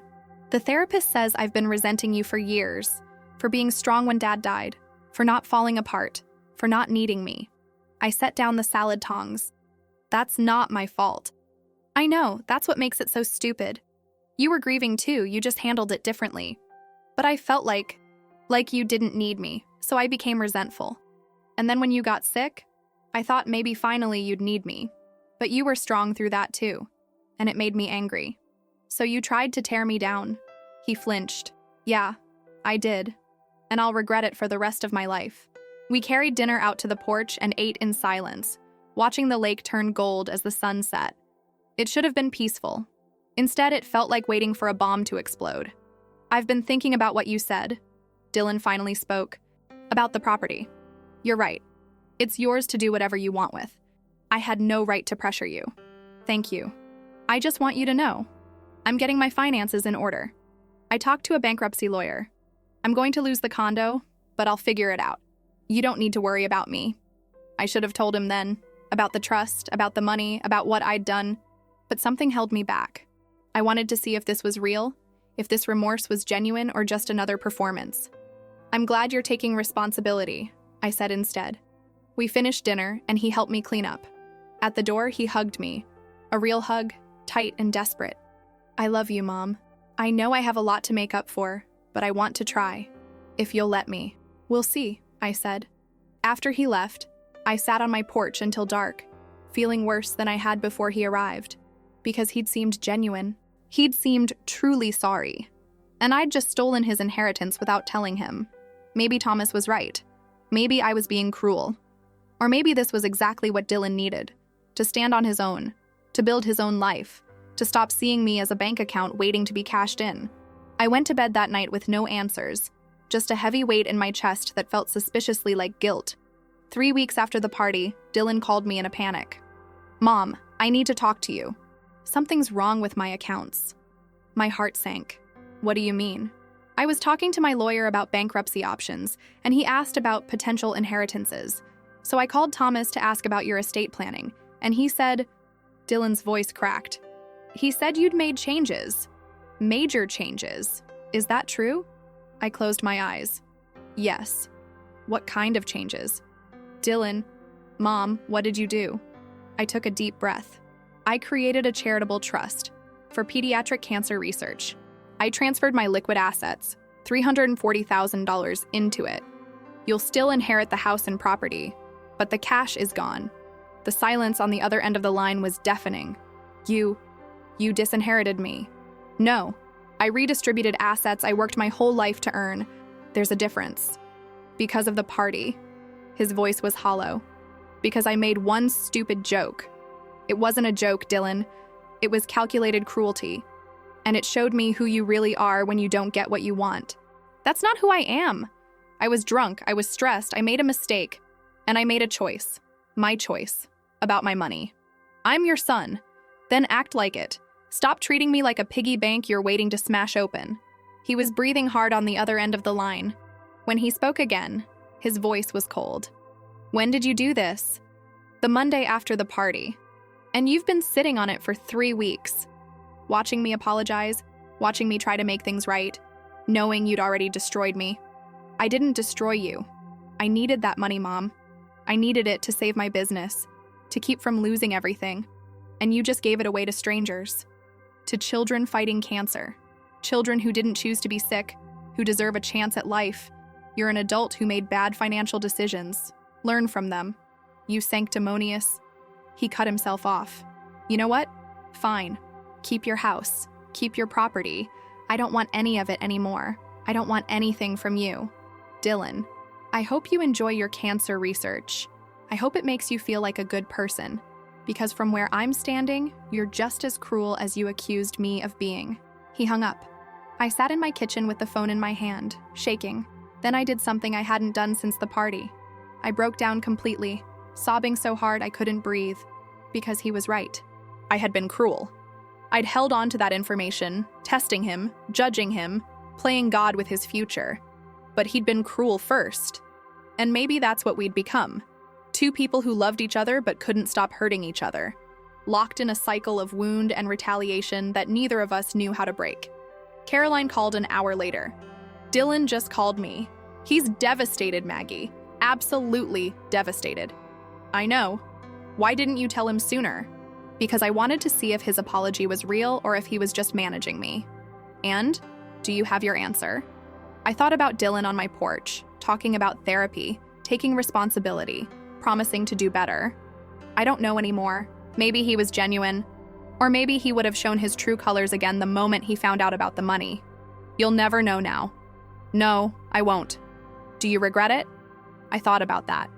"The therapist says I've been resenting you for years, for being strong when Dad died, for not falling apart, for not needing me." I set down the salad tongs. "That's not my fault." "I know, that's what makes it so stupid. You were grieving too, you just handled it differently. But I felt like you didn't need me, so I became resentful. And then when you got sick, I thought maybe finally you'd need me. But you were strong through that too, and it made me angry. So you tried to tear me down." He flinched. "Yeah, I did. And I'll regret it for the rest of my life." We carried dinner out to the porch and ate in silence, watching the lake turn gold as the sun set. It should have been peaceful. Instead, it felt like waiting for a bomb to explode. "I've been thinking about what you said." Dylan finally spoke. "About the property. You're right. It's yours to do whatever you want with. I had no right to pressure you. Thank you. I just want you to know. I'm getting my finances in order. I talked to a bankruptcy lawyer. I'm going to lose the condo, but I'll figure it out. You don't need to worry about me." I should have told him then, about the trust, about the money, about what I'd done, but something held me back. I wanted to see if this was real, if this remorse was genuine or just another performance. "I'm glad you're taking responsibility," I said instead. We finished dinner, and he helped me clean up. At the door, he hugged me. A real hug, tight and desperate. "I love you, Mom. I know I have a lot to make up for, but I want to try. If you'll let me." "We'll see," I said. After he left, I sat on my porch until dark, feeling worse than I had before he arrived, because he'd seemed genuine. He'd seemed truly sorry. And I'd just stolen his inheritance without telling him. Maybe Thomas was right. Maybe I was being cruel. Or maybe this was exactly what Dylan needed, to stand on his own, to build his own life, to stop seeing me as a bank account waiting to be cashed in. I went to bed that night with no answers, just a heavy weight in my chest that felt suspiciously like guilt. 3 weeks after the party, Dylan called me in a panic. "Mom, I need to talk to you. Something's wrong with my accounts." My heart sank. "What do you mean?" "I was talking to my lawyer about bankruptcy options, and he asked about potential inheritances. So I called Thomas to ask about your estate planning, and he said..." Dylan's voice cracked. "He said you'd made changes. Major changes. Is that true?" I closed my eyes. "Yes." "What kind of changes?" "Dylan, Mom, what did you do?" I took a deep breath. "I created a charitable trust for pediatric cancer research. I transferred my liquid assets, $340,000, into it. You'll still inherit the house and property, but the cash is gone." The silence on the other end of the line was deafening. You disinherited me." "No. I redistributed assets I worked my whole life to earn. There's a difference. Because of the party." His voice was hollow. "Because I made one stupid joke. It wasn't a joke, Dylan. It was calculated cruelty. And it showed me who you really are when you don't get what you want. That's not who I am. I was drunk, I was stressed, I made a mistake. And I made a choice. My choice. About my money. I'm your son. Then act like it. Stop treating me like a piggy bank you're waiting to smash open." He was breathing hard on the other end of the line. When he spoke again, his voice was cold. "When did you do this?" "The Monday after the party. And you've been sitting on it for 3 weeks. Watching me apologize, watching me try to make things right, knowing you'd already destroyed me. I didn't destroy you. I needed that money, Mom. I needed it to save my business, to keep from losing everything. And you just gave it away to strangers. To children fighting cancer. Children who didn't choose to be sick, who deserve a chance at life. You're an adult who made bad financial decisions. Learn from them. You sanctimonious." He cut himself off. "You know what? Fine. Keep your house. Keep your property. I don't want any of it anymore. I don't want anything from you. Dylan, I hope you enjoy your cancer research. I hope it makes you feel like a good person. Because from where I'm standing, you're just as cruel as you accused me of being." He hung up. I sat in my kitchen with the phone in my hand, shaking. Then I did something I hadn't done since the party. I broke down completely, sobbing so hard I couldn't breathe. Because he was right. I had been cruel. I'd held on to that information, testing him, judging him, playing God with his future. But he'd been cruel first. And maybe that's what we'd become. 2 people who loved each other but couldn't stop hurting each other. Locked in a cycle of wound and retaliation that neither of us knew how to break. Caroline called an hour later. "Dylan just called me. He's devastated, Maggie. Absolutely devastated." "I know. Why didn't you tell him sooner?" "Because I wanted to see if his apology was real or if he was just managing me." "And? Do you have your answer?" I thought about Dylan on my porch, talking about therapy, taking responsibility, promising to do better. I don't know anymore. Maybe he was genuine. Or maybe he would have shown his true colors again the moment he found out about the money. You'll never know now. No, I won't. Do you regret it? I thought about that.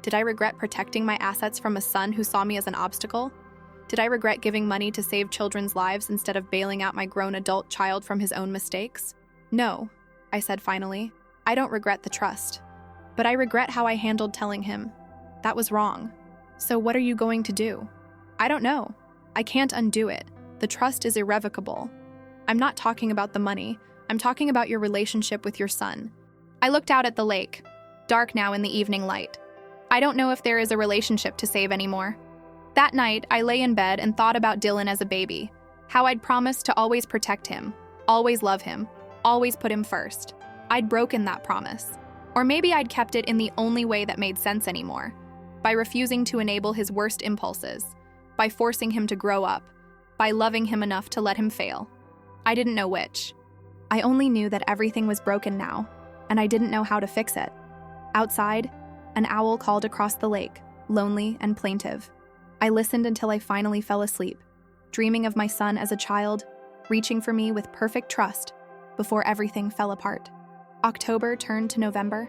Did I regret protecting my assets from a son who saw me as an obstacle? Did I regret giving money to save children's lives instead of bailing out my grown adult child from his own mistakes? No, I said finally. I don't regret the trust. But I regret how I handled telling him. That was wrong. So what are you going to do? I don't know. I can't undo it. The trust is irrevocable. I'm not talking about the money. I'm talking about your relationship with your son. I looked out at the lake, dark now in the evening light. I don't know if there is a relationship to save anymore. That night, I lay in bed and thought about Dylan as a baby, how I'd promised to always protect him, always love him, always put him first. I'd broken that promise. Or maybe I'd kept it in the only way that made sense anymore, by refusing to enable his worst impulses, by forcing him to grow up, by loving him enough to let him fail. I didn't know which. I only knew that everything was broken now, and I didn't know how to fix it. Outside, an owl called across the lake, lonely and plaintive. I listened until I finally fell asleep, dreaming of my son as a child, reaching for me with perfect trust before everything fell apart. October turned to November,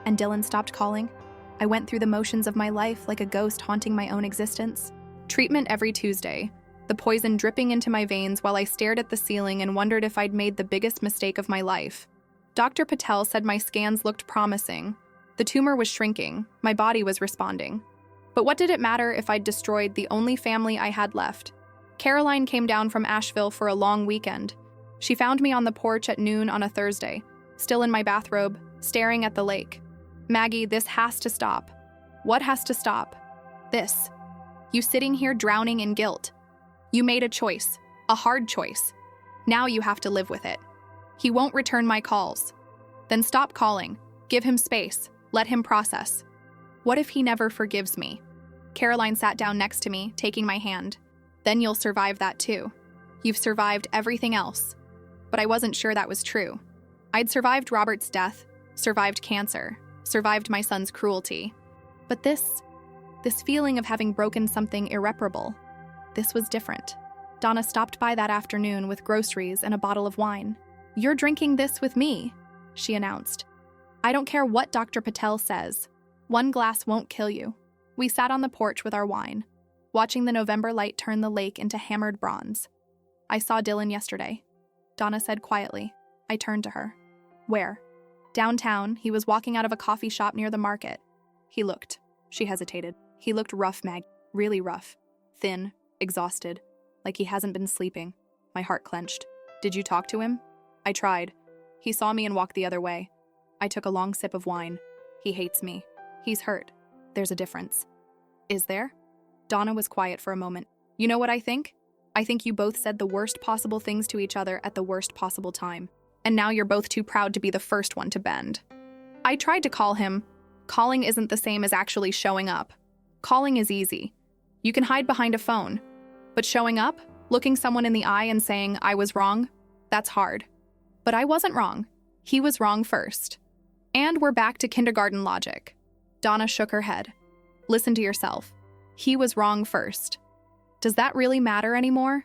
and Dylan stopped calling. I went through the motions of my life like a ghost haunting my own existence. Treatment every Tuesday, the poison dripping into my veins while I stared at the ceiling and wondered if I'd made the biggest mistake of my life. Dr. Patel said my scans looked promising, The tumor was shrinking. My body was responding. But what did it matter if I'd destroyed the only family I had left? Caroline came down from Asheville for a long weekend. She found me on the porch at noon on a Thursday, still in my bathrobe, staring at the lake. Maggie, this has to stop. What has to stop? This. You sitting here drowning in guilt. You made a choice, a hard choice. Now you have to live with it. He won't return my calls. Then stop calling. Give him space. Let him process. What if he never forgives me? Caroline sat down next to me, taking my hand. Then you'll survive that too. You've survived everything else. But I wasn't sure that was true. I'd survived Robert's death, survived cancer, survived my son's cruelty. But this feeling of having broken something irreparable, this was different. Donna stopped by that afternoon with groceries and a bottle of wine. "You're drinking this with me," she announced. "I don't care what Dr. Patel says. One glass won't kill you." We sat on the porch with our wine, watching the November light turn the lake into hammered bronze. "I saw Dylan yesterday," Donna said quietly. I turned to her. "Where?" "Downtown. He was walking out of a coffee shop near the market." "He looked." She hesitated. "He looked rough, Mag. Really rough. Thin, exhausted, like he hasn't been sleeping." My heart clenched. "Did you talk to him?" "I tried. He saw me and walked the other way." I took a long sip of wine. "He hates me. He's hurt. There's a difference." "Is there?" Donna was quiet for a moment. "You know what I think? I think you both said the worst possible things to each other at the worst possible time. And now you're both too proud to be the first one to bend." I tried to call him. Calling isn't the same as actually showing up. Calling is easy. You can hide behind a phone. But showing up, looking someone in the eye and saying, "I was wrong," that's hard. But I wasn't wrong. He was wrong first. And we're back to kindergarten logic. Donna shook her head. "Listen to yourself. He was wrong first. Does that really matter anymore?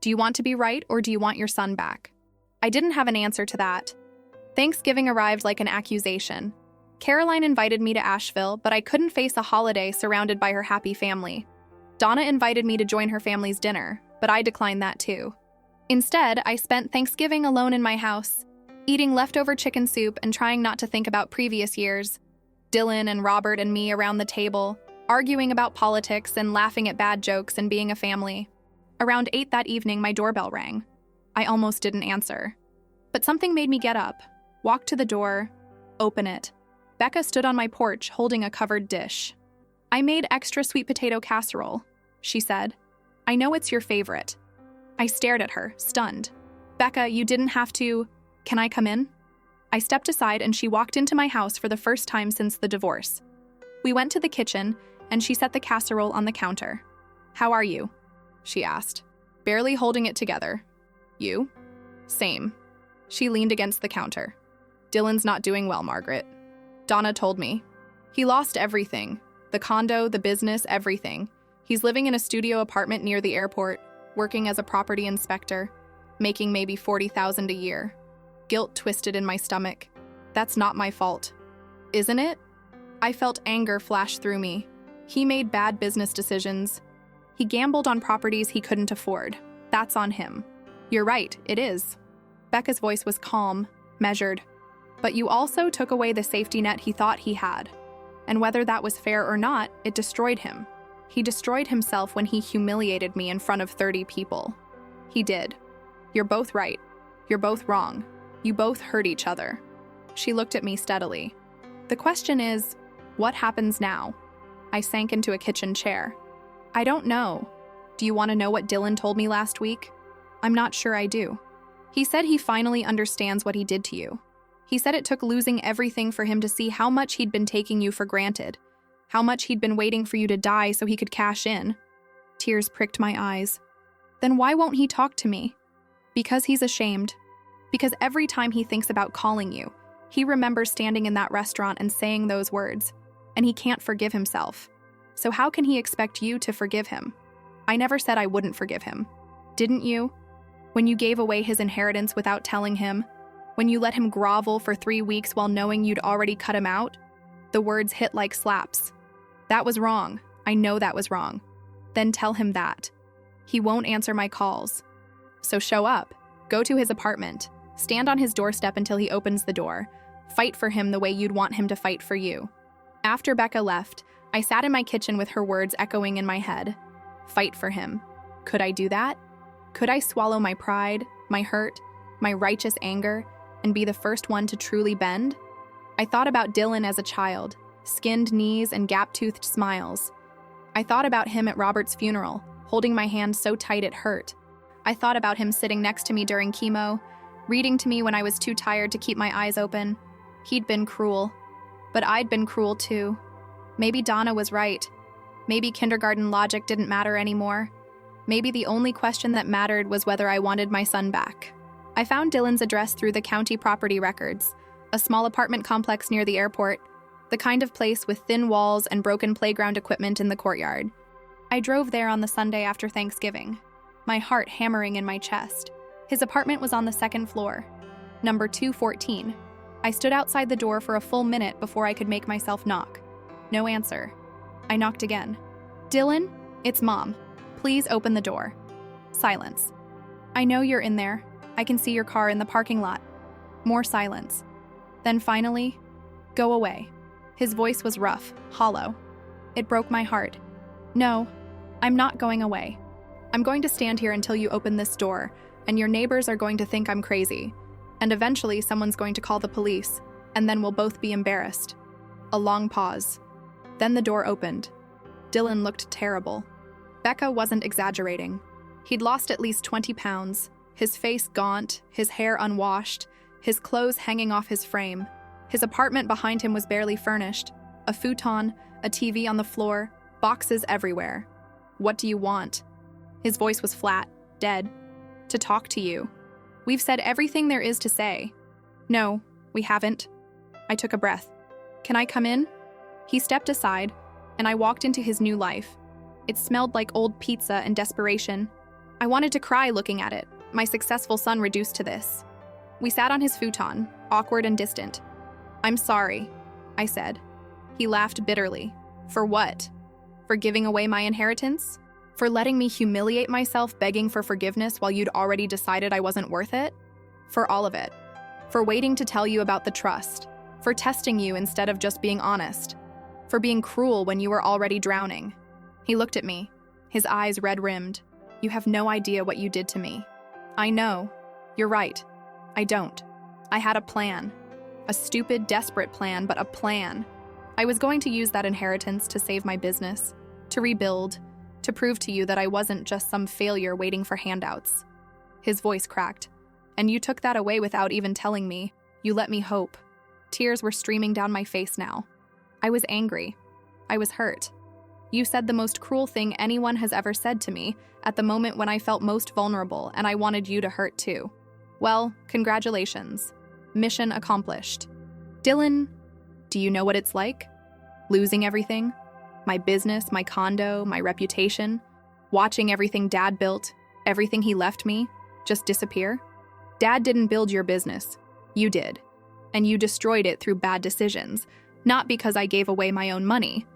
Do you want to be right or do you want your son back?" I didn't have an answer to that. Thanksgiving arrived like an accusation. Caroline invited me to Asheville, but I couldn't face a holiday surrounded by her happy family. Donna invited me to join her family's dinner, but I declined that too. Instead, I spent Thanksgiving alone in my house, eating leftover chicken soup and trying not to think about previous years. Dylan and Robert and me around the table, arguing about politics and laughing at bad jokes and being a family. Around 8 that evening, my doorbell rang. I almost didn't answer. But something made me get up, walk to the door, open it. Becca stood on my porch holding a covered dish. "I made extra sweet potato casserole," she said. "I know it's your favorite." I stared at her, stunned. "Becca, you didn't have to. Can I come in?" I stepped aside and she walked into my house for the first time since the divorce. We went to the kitchen and she set the casserole on the counter. "How are you?" she asked, barely holding it together. "You?" "Same." She leaned against the counter. "Dylan's not doing well, Margaret." Donna told me. "He lost everything. The condo, the business, everything. He's living in a studio apartment near the airport, working as a property inspector, making maybe $40,000 a year." Guilt twisted in my stomach. That's not my fault. Isn't it? I felt anger flash through me. He made bad business decisions. He gambled on properties he couldn't afford. That's on him. You're right, it is. Becca's voice was calm, measured. But you also took away the safety net he thought he had. And whether that was fair or not, it destroyed him. He destroyed himself when he humiliated me in front of 30 people. He did. You're both right. You're both wrong. You both hurt each other. She looked at me steadily. The question is, what happens now? I sank into a kitchen chair. I don't know. Do you want to know what Dylan told me last week? I'm not sure I do. He said he finally understands what he did to you. He said it took losing everything for him to see how much he'd been taking you for granted, how much he'd been waiting for you to die so he could cash in. Tears pricked my eyes. Then why won't he talk to me? Because he's ashamed. Because every time he thinks about calling you, he remembers standing in that restaurant and saying those words, and he can't forgive himself. So how can he expect you to forgive him? I never said I wouldn't forgive him. Didn't you? When you gave away his inheritance without telling him, when you let him grovel for 3 weeks while knowing you'd already cut him out, the words hit like slaps. That was wrong. I know that was wrong. Then tell him that. He won't answer my calls. So show up. Go to his apartment. Stand on his doorstep until he opens the door. Fight for him the way you'd want him to fight for you. After Becca left, I sat in my kitchen with her words echoing in my head. Fight for him. Could I do that? Could I swallow my pride, my hurt, my righteous anger, and be the first one to truly bend? I thought about Dylan as a child, skinned knees and gap-toothed smiles. I thought about him at Robert's funeral, holding my hand so tight it hurt. I thought about him sitting next to me during chemo, reading to me when I was too tired to keep my eyes open. He'd been cruel, but I'd been cruel too. Maybe Donna was right. Maybe kindergarten logic didn't matter anymore. Maybe the only question that mattered was whether I wanted my son back. I found Dylan's address through the county property records, a small apartment complex near the airport, the kind of place with thin walls and broken playground equipment in the courtyard. I drove there on the Sunday after Thanksgiving, my heart hammering in my chest. His apartment was on the second floor, number 214. I stood outside the door for a full minute before I could make myself knock. No answer. I knocked again. Dylan, it's Mom. Please open the door. Silence. I know you're in there. I can see your car in the parking lot. More silence. Then finally, go away. His voice was rough, hollow. It broke my heart. No, I'm not going away. I'm going to stand here until you open this door, and your neighbors are going to think I'm crazy. And eventually someone's going to call the police, and then we'll both be embarrassed. A long pause. Then the door opened. Dylan looked terrible. Becca wasn't exaggerating. He'd lost at least 20 pounds, his face gaunt, his hair unwashed, his clothes hanging off his frame. His apartment behind him was barely furnished. A futon, a TV on the floor, boxes everywhere. What do you want? His voice was flat, dead. To talk to you. We've said everything there is to say. No, we haven't. I took a breath. Can I come in? He stepped aside, and I walked into his new life. It smelled like old pizza and desperation. I wanted to cry looking at it, my successful son reduced to this. We sat on his futon, awkward and distant. I'm sorry, I said. He laughed bitterly. For what? For giving away my inheritance? For letting me humiliate myself begging for forgiveness while you'd already decided I wasn't worth it? For all of it. For waiting to tell you about the trust. For testing you instead of just being honest. For being cruel when you were already drowning. He looked at me, his eyes red-rimmed. You have no idea what you did to me. I know. You're right. I don't. I had a plan. A stupid, desperate plan, but a plan. I was going to use that inheritance to save my business, to rebuild, to prove to you that I wasn't just some failure waiting for handouts. His voice cracked. And you took that away without even telling me. You let me hope. Tears were streaming down my face now. I was angry. I was hurt. You said the most cruel thing anyone has ever said to me at the moment when I felt most vulnerable, and I wanted you to hurt too. Well, congratulations. Mission accomplished. Dylan, do you know what it's like? Losing everything? My business, my condo, my reputation? Watching everything Dad built, everything he left me, just disappear? Dad didn't build your business. You did. And you destroyed it through bad decisions, not because I gave away my own money.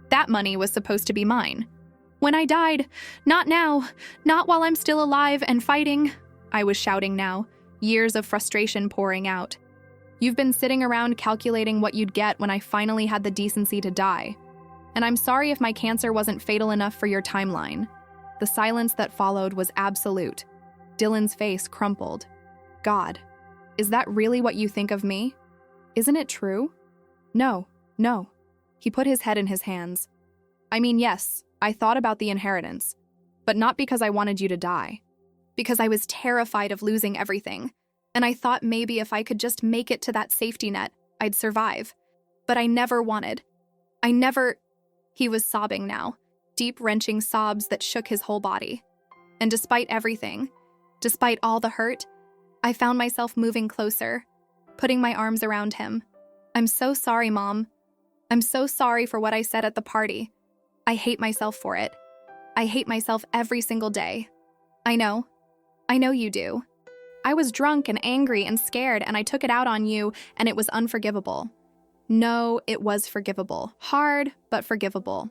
That money was supposed to be mine. When I died, not now, not while I'm still alive and fighting, I was shouting now, years of frustration pouring out. You've been sitting around calculating what you'd get when I finally had the decency to die. And I'm sorry if my cancer wasn't fatal enough for your timeline. The silence that followed was absolute. Dylan's face crumpled. God, is that really what you think of me? Isn't it true? No. He put his head in his hands. I mean, yes, I thought about the inheritance, but not because I wanted you to die. Because I was terrified of losing everything, and I thought maybe if I could just make it to that safety net, I'd survive. But I never wanted. He was sobbing now, deep, wrenching sobs that shook his whole body. And despite everything, despite all the hurt, I found myself moving closer, putting my arms around him. I'm so sorry, Mom. I'm so sorry for what I said at the party. I hate myself for it. I hate myself every single day. I know you do. I was drunk and angry and scared, and I took it out on you, and it was unforgivable. No, it was forgivable. Hard, but forgivable.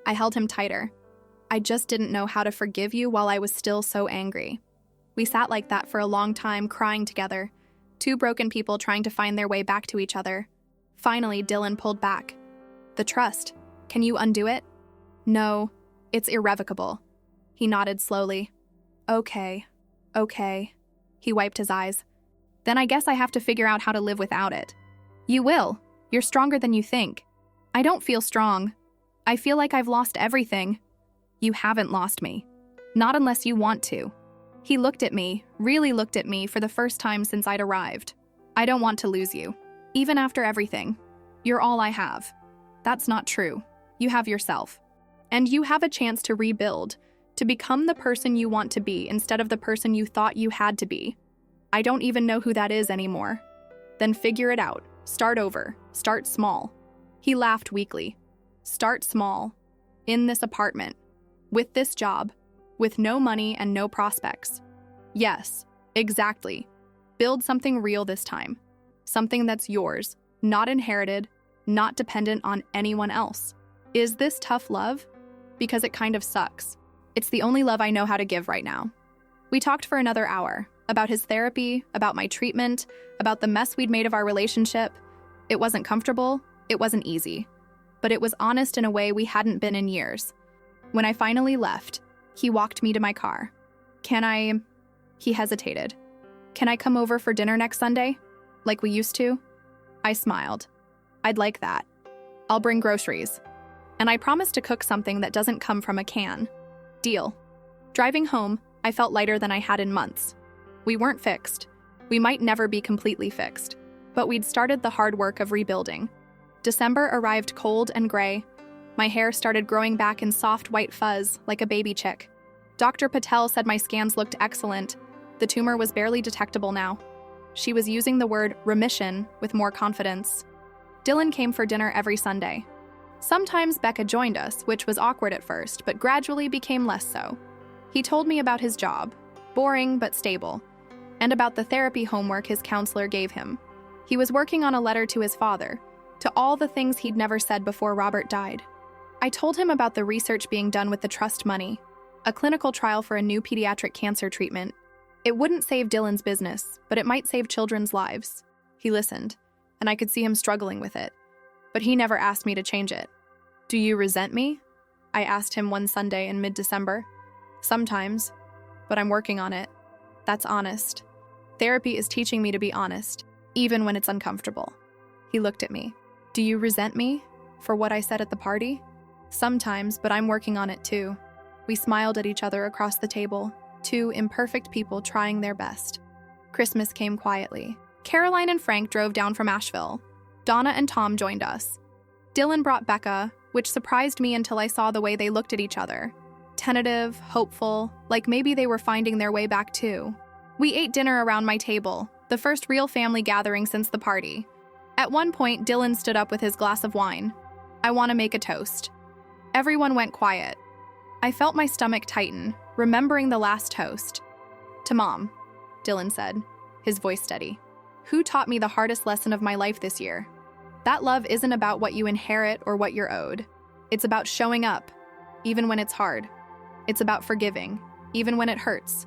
I held him tighter. I just didn't know how to forgive you while I was still so angry. We sat like that for a long time, crying together. Two broken people trying to find their way back to each other. Finally, Dylan pulled back. The trust. Can you undo it? No, it's irrevocable. He nodded slowly. Okay. He wiped his eyes. Then I guess I have to figure out how to live without it. You will. You're stronger than you think. I don't feel strong. I feel like I've lost everything. You haven't lost me. Not unless you want to. He looked at me, really looked at me for the first time since I'd arrived. I don't want to lose you. Even after everything. You're all I have. That's not true. You have yourself. And you have a chance to rebuild, to become the person you want to be instead of the person you thought you had to be. I don't even know who that is anymore. Then figure it out. Start over. Start small. He laughed weakly. Start small. In this apartment. With this job. With no money and no prospects. Yes, exactly. Build something real this time. Something that's yours, not inherited, not dependent on anyone else. Is this tough love? Because it kind of sucks. It's the only love I know how to give right now. We talked for another hour. About his therapy, about my treatment, about the mess we'd made of our relationship. It wasn't comfortable, it wasn't easy. But it was honest in a way we hadn't been in years. When I finally left, he walked me to my car. He hesitated. Can I come over for dinner next Sunday? Like we used to? I smiled. I'd like that. I'll bring groceries. And I promised to cook something that doesn't come from a can. Deal. Driving home, I felt lighter than I had in months. We weren't fixed. We might never be completely fixed. But we'd started the hard work of rebuilding. December arrived cold and gray. My hair started growing back in soft white fuzz, like a baby chick. Dr. Patel said my scans looked excellent. The tumor was barely detectable now. She was using the word remission with more confidence. Dylan came for dinner every Sunday. Sometimes Becca joined us, which was awkward at first, but gradually became less so. He told me about his job, boring but stable, and about the therapy homework his counselor gave him. He was working on a letter to his father, to all the things he'd never said before Robert died. I told him about the research being done with the trust money, a clinical trial for a new pediatric cancer treatment. It wouldn't save Dylan's business, but it might save children's lives. He listened, and I could see him struggling with it. But he never asked me to change it. Do you resent me? I asked him one Sunday in mid-December. Sometimes, but I'm working on it. That's honest. Therapy is teaching me to be honest, even when it's uncomfortable. He looked at me. Do you resent me for what I said at the party? Sometimes, but I'm working on it too. We smiled at each other across the table, two imperfect people trying their best. Christmas came quietly. Caroline and Frank drove down from Asheville. Donna and Tom joined us. Dylan brought Becca, which surprised me until I saw the way they looked at each other. Tentative, hopeful, like maybe they were finding their way back too. We ate dinner around my table, the first real family gathering since the party. At one point, Dylan stood up with his glass of wine. I want to make a toast. Everyone went quiet. I felt my stomach tighten, remembering the last toast. To Mom, Dylan said, his voice steady. Who taught me the hardest lesson of my life this year? That love isn't about what you inherit or what you're owed. It's about showing up, even when it's hard. It's about forgiving, even when it hurts.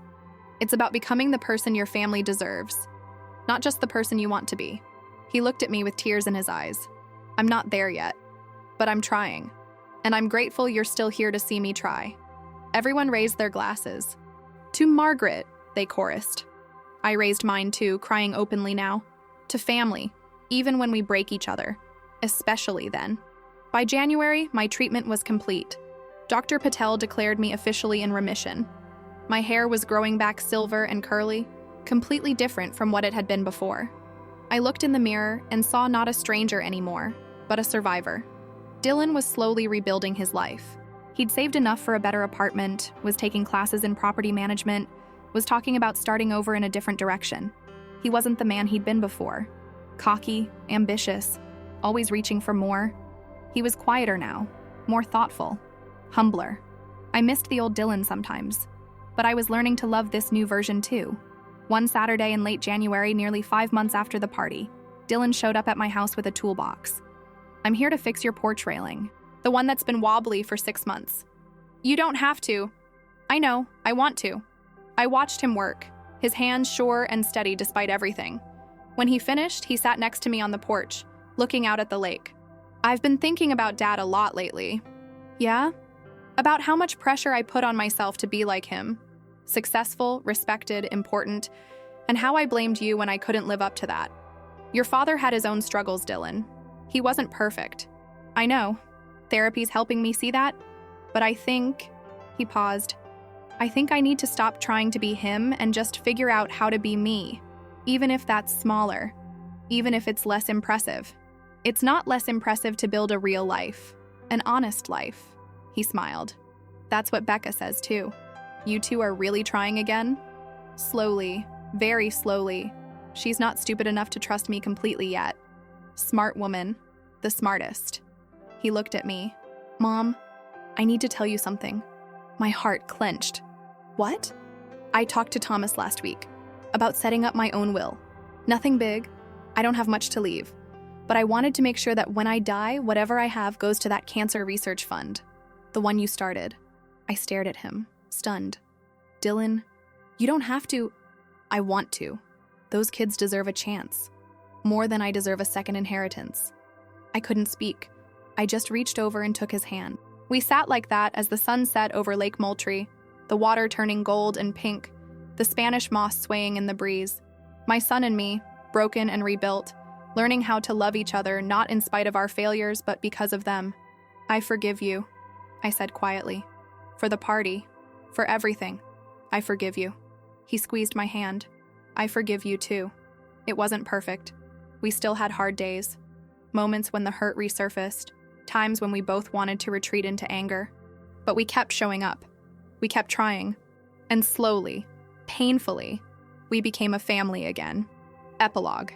It's about becoming the person your family deserves, not just the person you want to be. He looked at me with tears in his eyes. I'm not there yet, but I'm trying. And I'm grateful you're still here to see me try. Everyone raised their glasses. To Margaret, they chorused. I raised mine too, crying openly now. To family, even when we break each other. Especially then. By January, my treatment was complete. Dr. Patel declared me officially in remission. My hair was growing back silver and curly, completely different from what it had been before. I looked in the mirror and saw not a stranger anymore, but a survivor. Dylan was slowly rebuilding his life. He'd saved enough for a better apartment, was taking classes in property management, was talking about starting over in a different direction. He wasn't the man he'd been before. Cocky, ambitious, always reaching for more. He was quieter now, more thoughtful, humbler. I missed the old Dylan sometimes, but I was learning to love this new version too. One Saturday in late January, nearly 5 months after the party, Dylan showed up at my house with a toolbox. I'm here to fix your porch railing, the one that's been wobbly for 6 months. You don't have to. I know, I want to. I watched him work, his hands sure and steady despite everything. When he finished, he sat next to me on the porch, looking out at the lake. I've been thinking about Dad a lot lately. Yeah? About how much pressure I put on myself to be like him. Successful, respected, important, and how I blamed you when I couldn't live up to that. Your father had his own struggles, Dylan. He wasn't perfect. I know. Therapy's helping me see that. But I think, he paused, I think I need to stop trying to be him and just figure out how to be me, even if that's smaller, even if it's less impressive. It's not less impressive to build a real life, an honest life, he smiled. That's what Becca says too. You two are really trying again? Slowly, very slowly. She's not stupid enough to trust me completely yet. Smart woman, the smartest. He looked at me. Mom, I need to tell you something. My heart clenched. What? I talked to Thomas last week about setting up my own will. Nothing big. I don't have much to leave. But I wanted to make sure that when I die, whatever I have goes to that cancer research fund. The one you started. I stared at him, stunned. Dylan, you don't have to. I want to. Those kids deserve a chance. More than I deserve a second inheritance. I couldn't speak. I just reached over and took his hand. We sat like that as the sun set over Lake Moultrie, the water turning gold and pink, the Spanish moss swaying in the breeze. My son and me, broken and rebuilt, learning how to love each other not in spite of our failures but because of them. I forgive you, I said quietly. For the party, for everything. I forgive you. He squeezed my hand. I forgive you too. It wasn't perfect. We still had hard days. Moments when the hurt resurfaced. Times when we both wanted to retreat into anger. But we kept showing up. We kept trying. And slowly, painfully, we became a family again. Epilogue.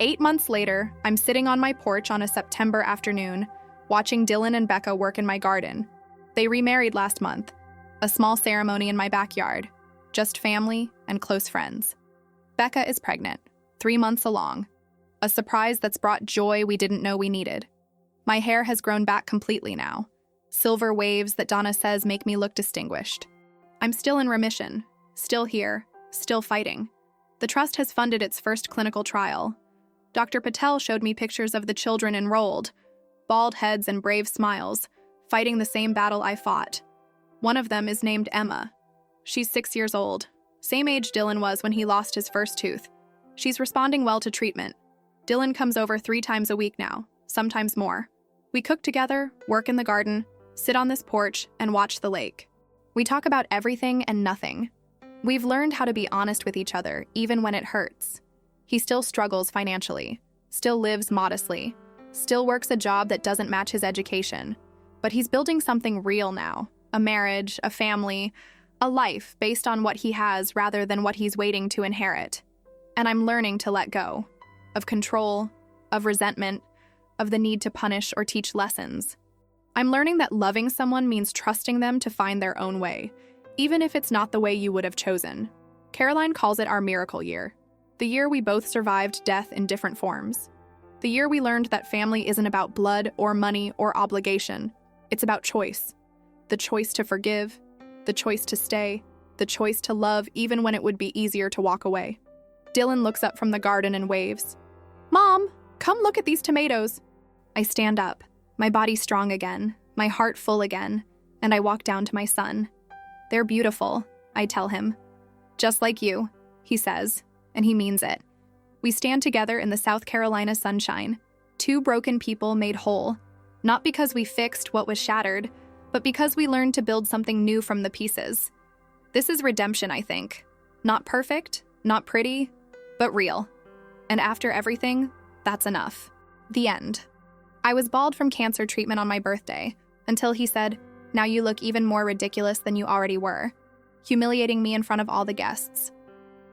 8 months later, I'm sitting on my porch on a September afternoon, watching Dylan and Becca work in my garden. They remarried last month. A small ceremony in my backyard. Just family and close friends. Becca is pregnant, 3 months along. A surprise that's brought joy we didn't know we needed. My hair has grown back completely now. Silver waves that Donna says make me look distinguished. I'm still in remission, still here, still fighting. The trust has funded its first clinical trial. Dr. Patel showed me pictures of the children enrolled, bald heads and brave smiles, fighting the same battle I fought. One of them is named Emma. She's 6 years old, same age Dylan was when he lost his first tooth. She's responding well to treatment. Dylan comes over 3 times a week now, sometimes more. We cook together, work in the garden, sit on this porch, and watch the lake. We talk about everything and nothing. We've learned how to be honest with each other, even when it hurts. He still struggles financially, still lives modestly, still works a job that doesn't match his education. But he's building something real now, a marriage, a family, a life based on what he has rather than what he's waiting to inherit. And I'm learning to let go of control, of resentment, of the need to punish or teach lessons. I'm learning that loving someone means trusting them to find their own way, even if it's not the way you would have chosen. Caroline calls it our miracle year, the year we both survived death in different forms. The year we learned that family isn't about blood or money or obligation. It's about choice. The choice to forgive, the choice to stay, the choice to love even when it would be easier to walk away. Dylan looks up from the garden and waves. Mom, come look at these tomatoes. I stand up, my body strong again, my heart full again, and I walk down to my son. They're beautiful, I tell him. Just like you, he says, and he means it. We stand together in the South Carolina sunshine, 2 broken people made whole, not because we fixed what was shattered, but because we learned to build something new from the pieces. This is redemption, I think. Not perfect, not pretty, but real. And after everything, that's enough. The end. I was bald from cancer treatment on my birthday, until he said, "Now you look even more ridiculous than you already were," humiliating me in front of all the guests.